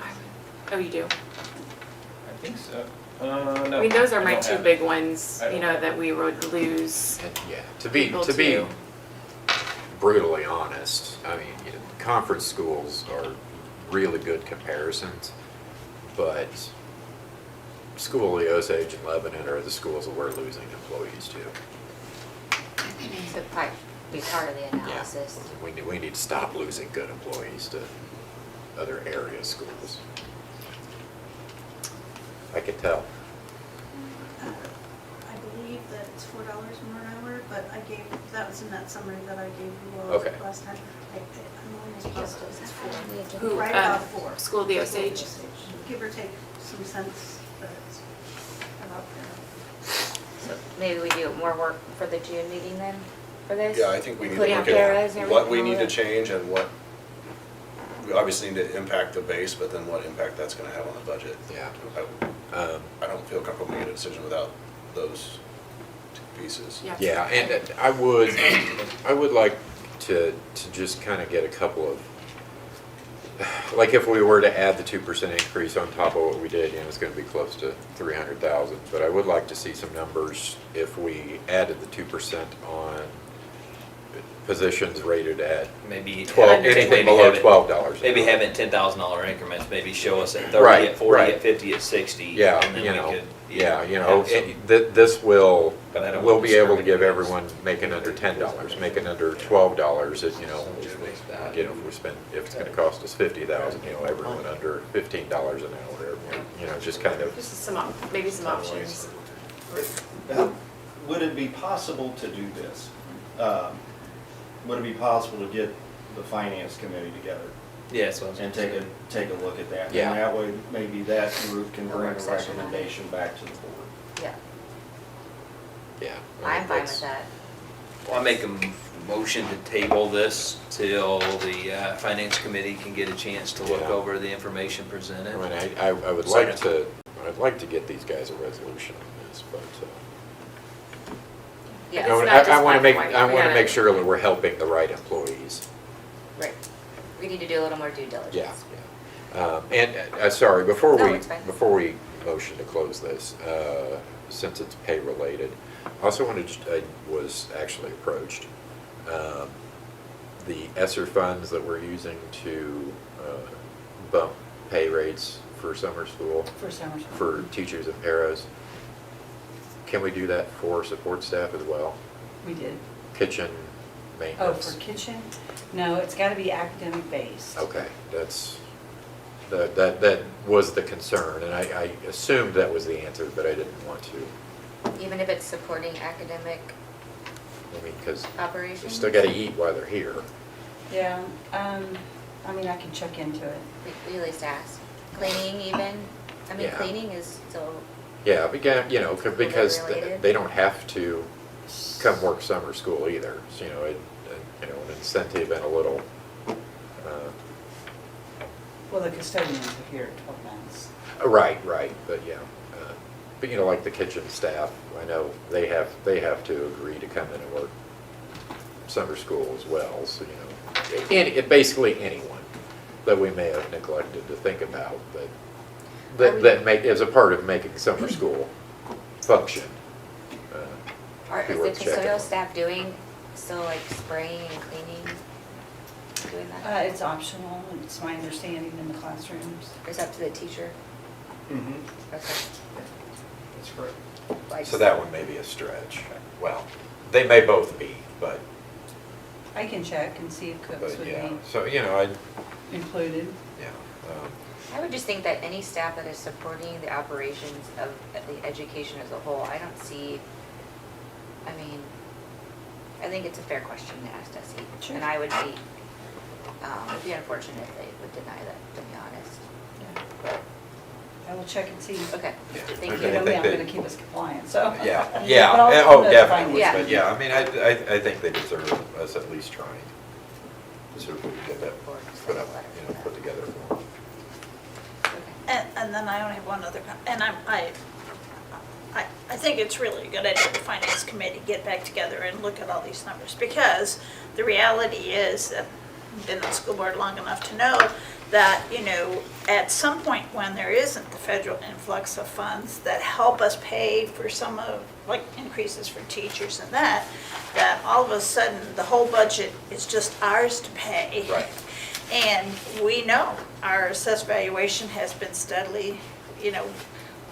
Oh, you do? I think so. No. I mean, those are I my don't 2 have big it. ones, I don't you know, have that we would lose And yeah, people to be to. brutally honest, I mean, you know, conference schools are really good comparisons, but School of the Osage and Lebanon are the schools that we're losing employees to. So probably be part of the Yeah, analysis. we need to stop losing good employees to other area schools. I can tell. I believe that it's $4 more an hour, but that was in that summary that I gave you all Okay. last time. I'm almost positive it's 4. Who, Right about 4. School of the Osage? Give or take some cents, but it's about there. So maybe we do more work for the June meeting then, for this? Yeah, I think we need to Including look paras and at what we everything, need to all that? change and what, we obviously need to impact the base, but then what impact that's gonna have on the budget. Yeah. I don't feel comfortable making a decision without those 2 pieces. Yeah. Yeah, and I would like to just kind of get a couple of, like if we were to add the 2% increase on top of what we did, you know, it's going to be close to 300,000. But I would like to see some numbers if we added the 2% on positions rated at Maybe 12, anything below $12. Maybe have it in $10,000 increments, maybe show us at 30, Right, at 40, right. at 50, at 60. Yeah, and then you we know, could, yeah, you know, have some- this will, But I don't we'll want be able to give discriminate. everyone making under $10, making under $12, you know, you know, if it's gonna cost us 50,000, you know, everyone under $15 an hour, you know, just kind of, Just maybe some options. Would it be possible to do this? Would it be possible to get the finance committee together Yeah, so and take a look at that? Yeah. And that way, maybe that group can bring a Work session on it. recommendation back to the board. Yeah, yeah. I'm fine with that's- that. Well, I make a motion to table this till the finance committee can get a chance to look Yeah. over the information presented. I mean, I would like to, I'd like to get these guys a resolution on this, but, Yeah, It's I not wanna- just I wanna black make, and white. I We wanna gotta- make sure that we're helping the right employees. right. We need to do a little more due diligence. Yeah. And, sorry, before No, we, it's fine. motion to close this, since it's pay related, I also wanted, I was actually approached the ESSER funds that we're using to bump pay rates for summer school, For summer school. for teachers and paras. Can we do that for support staff as well? We did. Kitchen Oh, maintenance? for kitchen? No, it's gotta be academic based. Okay, that was the concern, and I assumed that was the answer, but I didn't want to. Even if it's supporting academic I mean, because you operations? still gotta eat while they're here. Yeah, I mean, I can check into it. We at least ask. Cleaning even? I mean, Yeah. cleaning is still, Yeah, because, because related. they don't have to come work summer school either. So, an incentive and a little, Well, the custodians are here at 12 months. right, but yeah. But, like the kitchen staff, I know they have to agree to come in and work summer school as well. So, basically anyone that we may have neglected to think about, that make, as a part of making summer school function. be is worth the checking custodial on. staff doing, still like spraying and cleaning? Doing that? It's optional, it's my understanding in the classrooms. Or is that up to the teacher? Mm-hmm. Okay. That's correct. Like- So that one may be a stretch. Well, they may both be, but I can check and see if cooks would yeah. be So, included. yeah. I would just think that any staff that is supporting the operations of the education as a whole, I don't see, I mean, I think it's a fair question to ask Desi. Sure. And I would be, it'd be unfortunate if they would deny that, to be honest. I will check and see. Okay, Yeah. thank Okay. You you. know me, I'm gonna keep us compliant, so. Yeah, But yeah, I'll notify definitely, you. but yeah, I mean, I think they deserve us at least trying. So if we can get that put up, put together for them. And then I only have one other, and I think it's really a good idea the finance committee get back together and look at all these numbers, because the reality is that I've been on the school board long enough to know that, at some point when there isn't the federal influx of funds that help us pay for some of, like, increases for teachers and that all of a sudden, the whole budget is just ours to pay. Right. And we know our assessed valuation has been steadily,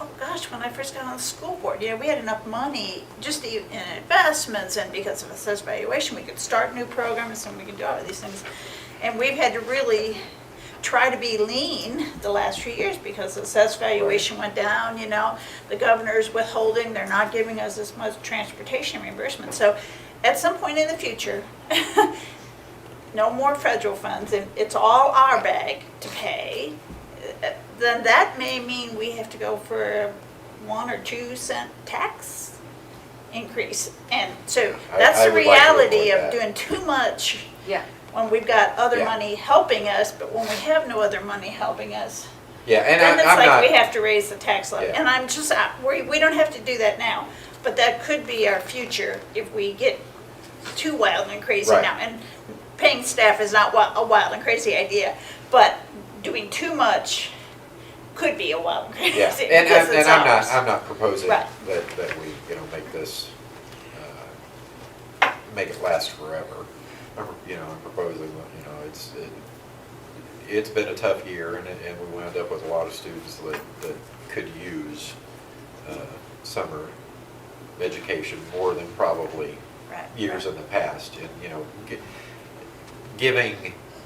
oh gosh, when I first got on the school board, we had enough money just in investments, and because of assessed valuation, we could start new programs and we could do all of these things. And we've had to really try to be lean the last few years because the assessed valuation went down, the governor's withholding, they're not giving us as much transportation reimbursement. So at some point in the future, no more federal funds, and it's all our bag to pay, then that may mean we have to go for a 1 or 2 cent tax increase. And so that's I the would like to reality avoid of that. doing too much Yeah. when we've got other Yeah. money helping us, but when we have no other money helping us, Yeah, and then it's I'm like not. we have to raise the tax levy. Yeah. And I'm just, we don't have to do that now, but that could be our future if we get too wild and crazy Right. now. And paying staff is not a wild and crazy idea, but doing too much could be a wild and crazy. Yeah, because it's ours. I'm not proposing Right. that we, make this, make it last forever. I'm proposing, it's been a tough year, and we wound up with a lot of students that could use summer education more than probably Right, years right. in the past. And, giving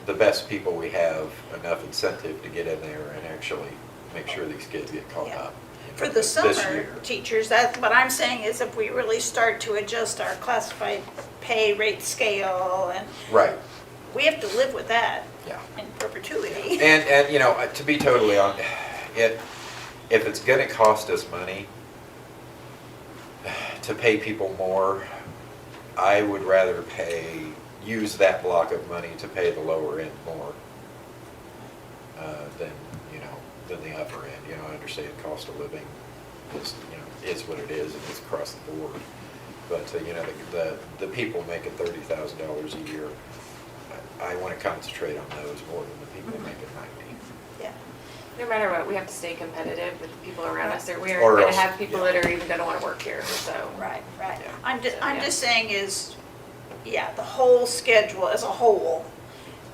the best people we have enough incentive to get in there and actually make sure these kids get caught Yeah. up. For the this summer year. teachers, that's what I'm saying is if we really start to adjust our classified pay rate scale, and Right, we have to live with that yeah. in perpetuity. And to be totally honest, if it's gonna cost us money to pay people more, I would rather use that block of money to pay the lower end more than the upper end. I understand cost of living is what it is, and it's across the board. But, the people making $30,000 a year, I want to concentrate on those more than the people making 90. Yeah. No matter what, we have to stay competitive with the people around us. We Or aren't gonna else, have people yeah. that are even gonna wanna work here, so. Right, right. Yeah. I'm Yeah. just saying is, yeah, the whole schedule as a whole,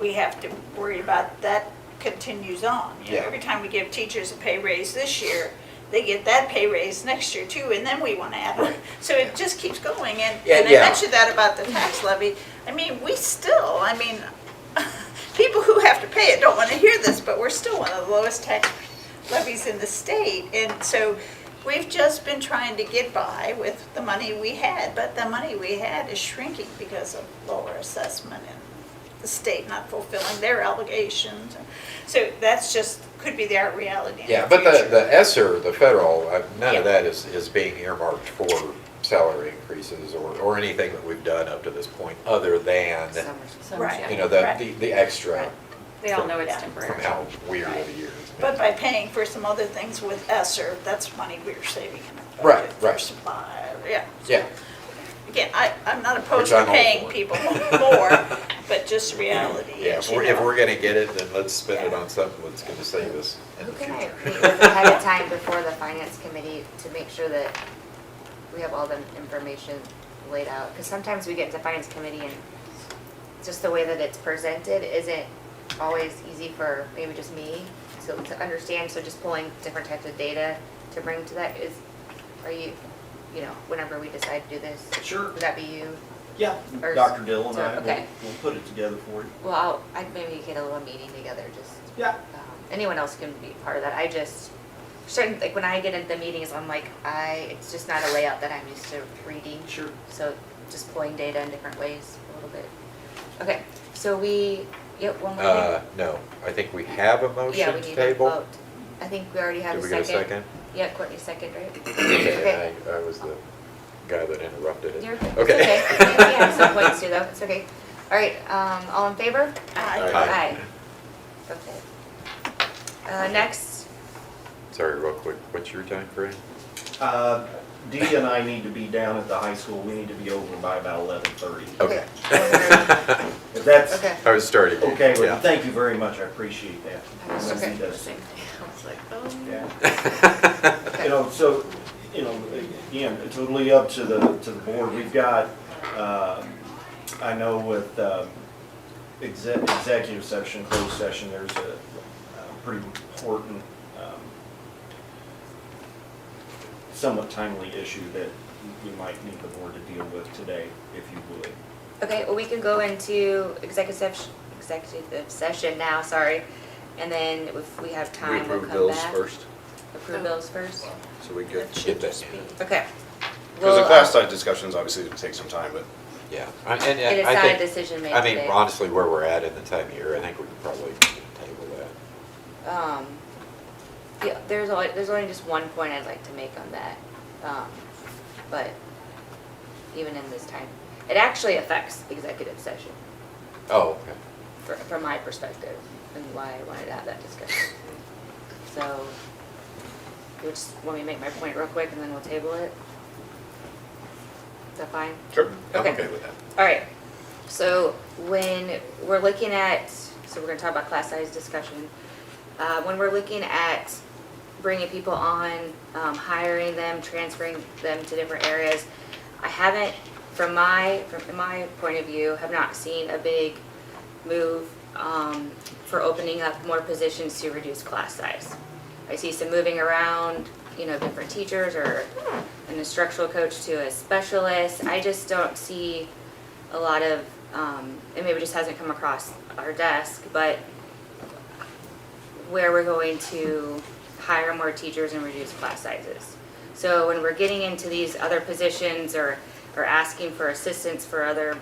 we have to worry about that continues on. You know, Yeah. every time we give teachers a pay raise this year, they get that pay raise next year too, and then we want to add it. So it just keeps going, and Yeah, I yeah. mentioned that about the tax levy. I mean, we still, I mean, people who have to pay it don't want to hear this, but we're still one of the lowest tax levies in the state. And so we've just been trying to get by with the money we had, but the money we had is shrinking because of lower assessment and the state not fulfilling their obligations. So that's just, could be their reality in Yeah, the but future. the ESSER, the federal, none Yeah. of that is being earmarked for salary increases or anything that we've done up to this point, other than, Right. you know, Right. the extra Right. They all know it's Yeah. temporary. from how weird of a year it's been. But by paying for some other things with ESSER, that's money we're saving in the Right, budget for right. supply, yeah. Yeah, Again, I'm not opposed Which to I'm all paying for. people more, but just reality yeah, is, if we're gonna get it, then let's spend it on something that's gonna save us in Who the can I future. meet with ahead of time before the finance committee to make sure that we have all the information laid out? Because sometimes we get into finance committee and just the way that it's presented isn't always easy for maybe just me to understand. So just pulling different types of data to bring to that are you, whenever we decide to do this, Sure. would that be you? Yeah, Or- Dr. Dill and so, I, okay. we'll put it together for you. Well, I'd maybe get a little meeting together, just. Yeah. Anyone else can be part of that. I just, certain, like when I get into the meetings, I'm like, it's just not a layout that I'm used to reading. Sure. So just pulling data in different ways a little bit. Okay, so one more thing. No, I think we have a Yeah, motion we to need a table. vote. I think we already have Did a we second. get a second? Yeah, Courtney second, right? Okay, I was the guy that interrupted it. You're good. It's Okay. okay. We have some points too, though. It's okay. All right, all in favor? Aye. Okay. Next, Sorry, real quick, what's your time frame? Dee and I need to be down at the high school, we need to be over by about 11:30. Okay. If that's okay. I was starting. okay with you, Yeah. thank you very much, I appreciate that. Okay. He does. Same thing. I was like, oh. Yeah. You know, so, again, totally up to the board. We've got, I know with executive session, closed session, there's a pretty important, somewhat timely issue that you might need the board to deal with today, if you would. Okay, well, we can go into executive session now, sorry. And then if we have We time, we'll approve come bills back. first, Approve bills first? so we get That should that. just be. Okay. Because the Well, class size discussions obviously would take some time, but Yeah, It is I not a think, decision made I mean, today. honestly, where we're at in the time of year, I think we could probably table that. Yeah, there's only just one point I'd like to make on that. But even in this time, it actually affects executive session Oh, okay. from my perspective and why I wanted to have that discussion. So, you just want me to make my point real quick and then we'll table it? Is that fine? sure, I'm Okay. okay with that. All right, so when we're looking at, so we're gonna talk about class size discussion. When we're looking at bringing people on, hiring them, transferring them to different areas, I haven't, from my point of view, have not seen a big move for opening up more positions to reduce class size. I see some moving around, different teachers or an instructional coach to a specialist. I just don't see a lot of, it maybe just hasn't come across our desk, but where we're going to hire more teachers and reduce class sizes. So when we're getting into these other positions or asking for assistance for other,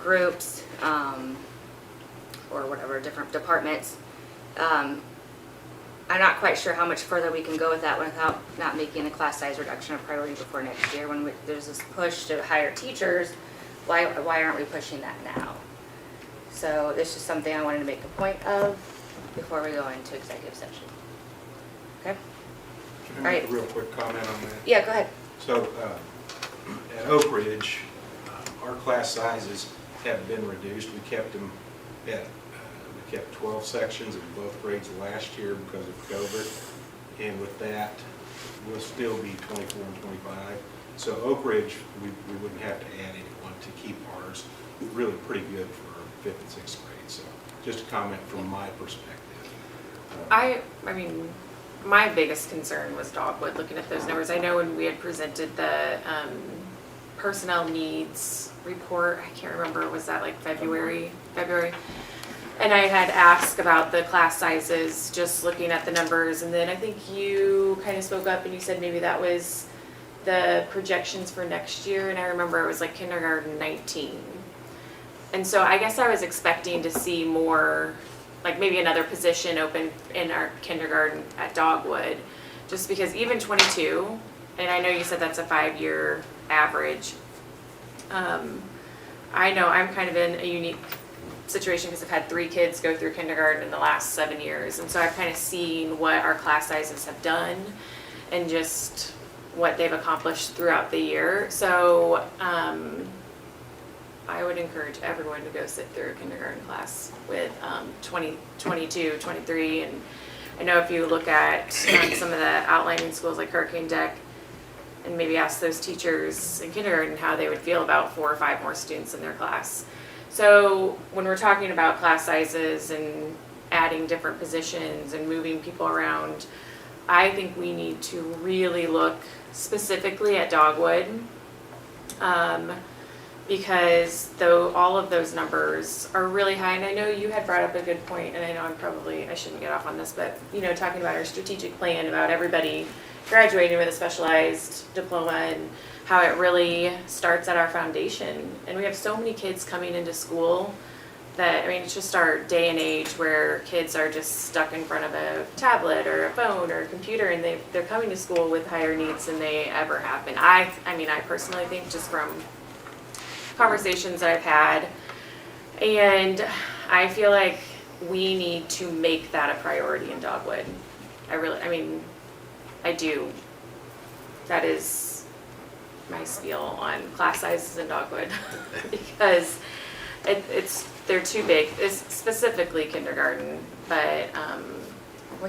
groups, or whatever, different departments, I'm not quite sure how much further we can go with that without not making the class size reduction a priority before next year. When there's this push to hire teachers, why aren't we pushing that now? So this is something I wanted to make a point of before we go into executive session. Okay? Can I make a All right. real quick comment on that? Yeah, go ahead. So, at Oak Ridge, our class sizes have been reduced. We kept them at, we kept 12 sections in both grades last year because of COVID. And with that, we'll still be 24 and 25. So Oak Ridge, we wouldn't have to add anyone to keep ours really pretty good for 5th and 6th grade. So just a comment from my perspective. I mean, my biggest concern was Dogwood, looking at those numbers. I know when we had presented the personnel needs report, I can't remember, was that like February? And I had asked about the class sizes, just looking at the numbers, and then I think you kind of spoke up and you said maybe that was the projections for next year, and I remember it was like kindergarten 19. And so I guess I was expecting to see more, like maybe another position open in our kindergarten at Dogwood, just because even 22, and I know you said that's a 5-year average. I know I'm kind of in a unique situation because I've had 3 kids go through kindergarten in the last 7 years, and so I've kind of seen what our class sizes have done and just what they've accomplished throughout the year. So I would encourage everyone to go sit through a kindergarten class with 20, 22, 23, and I know if you look at some of the outlining schools like Hurricane Deck, and maybe ask those teachers in kindergarten how they would feel about 4 or 5 more students in their class. So when we're talking about class sizes and adding different positions and moving people around, I think we need to really look specifically at Dogwood, because though all of those numbers are really high, and I know you had brought up a good point, and I know I shouldn't get off on this, but you know, talking about our strategic plan about everybody graduating with a specialized diploma and how it really starts at our foundation. And we have so many kids coming into school that, I mean, it's just our day and age where kids are just stuck in front of a tablet or a phone or a computer, and they're coming to school with higher needs than they ever have been. I personally think, just from conversations that I've had, and I feel like we need to make that a priority in Dogwood. I do. That is my spiel on class sizes in Dogwood because they're too big. It's specifically kindergarten, but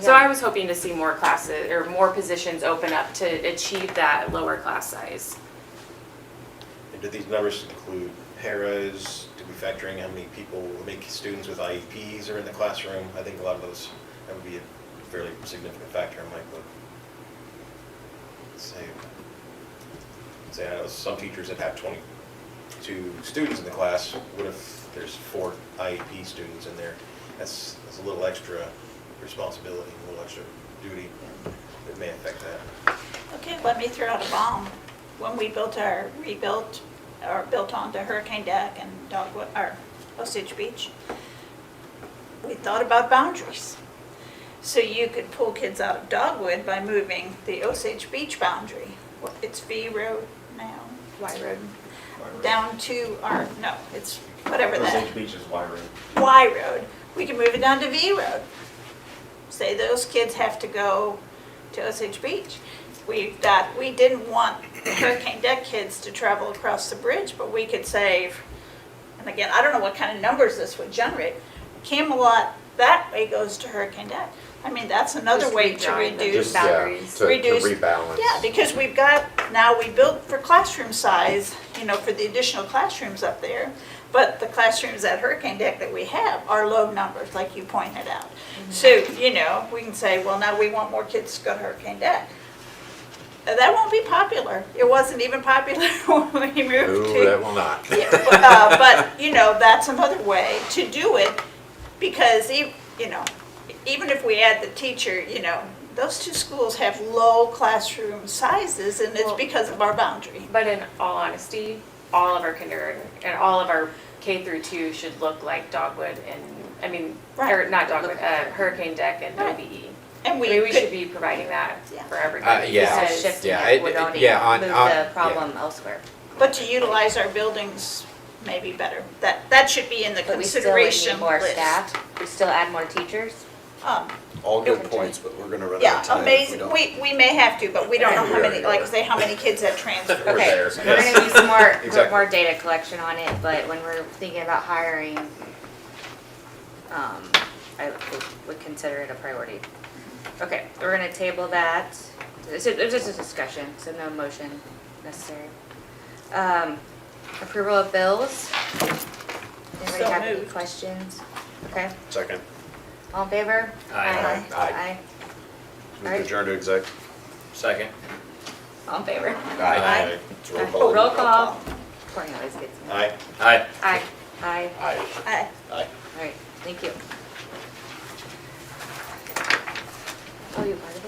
so I was hoping to see more classes or more positions open up to achieve that lower class size. And do these numbers include paras? Do we factor in how many students with IEPs are in the classroom? I think a lot of those, that would be a fairly significant factor in my book. Say I know some teachers that have 22 students in the class. What if there's 4 IEP students in there? That's a little extra responsibility, a little extra duty that may affect that. Okay, let me throw out a bomb. When we built onto Hurricane Deck and Dogwood, or Osage Beach, we thought about boundaries. So you could pull kids out of Dogwood by moving the Osage Beach boundary. It's V Road now, Y Road, down to it's whatever that. Osage Beach is Y Road. Y Road. We can move it down to V Road. Say those kids have to go to Osage Beach. We didn't want Hurricane Deck kids to travel across the bridge, but we could save, and again, I don't know what kind of numbers this would generate. Camelot that way goes to Hurricane Deck. I mean, that's another Just way to redrawing the reduce. boundaries. To Reduce- rebalance. Yeah, because we built for classroom size, for the additional classrooms up there. But the classrooms at Hurricane Deck that we have are low numbers, like you pointed out. So, we can say, well, now we want more kids to go to Hurricane Deck. That won't be popular. It wasn't even popular when we moved to. Ooh, that will not. Yeah, but that's another way to do it, because even if we add the teacher, those 2 schools have low classroom sizes, and it's because of our boundary. But in all honesty, all of our kindergarten and all of our K through 2 should look like Dogwood or not Dogwood, Hurricane Deck and Right. OBE. And We should be providing that Yeah. for everybody. Yeah. because- Shifting Yeah, it would only move the yeah. problem elsewhere. But to utilize our buildings maybe better. That should be in the But we still would consideration need more list. staff, we still add more teachers. All good points, but we're going to run out of time. Amazing. We may have to, but we don't know how many, like I say, how many kids have transferred. We're Okay, there. so we're gonna do some more, Exactly. more data collection on it, but when we're thinking about hiring, I would consider it a priority. Okay, we're gonna table that. It's just a discussion, so no motion. necessary. Approval of bills. Anybody So have any moved. questions? Okay, Second. all in favor? Aye. Aye. Move to adjourn to exec. Second. All in favor? Aye. It's roll call. Roll call. Courtney always gets me. Aye. Aye. Aye. Aye. Aye. Aye. Aye. All right, thank you. Oh, you part of it?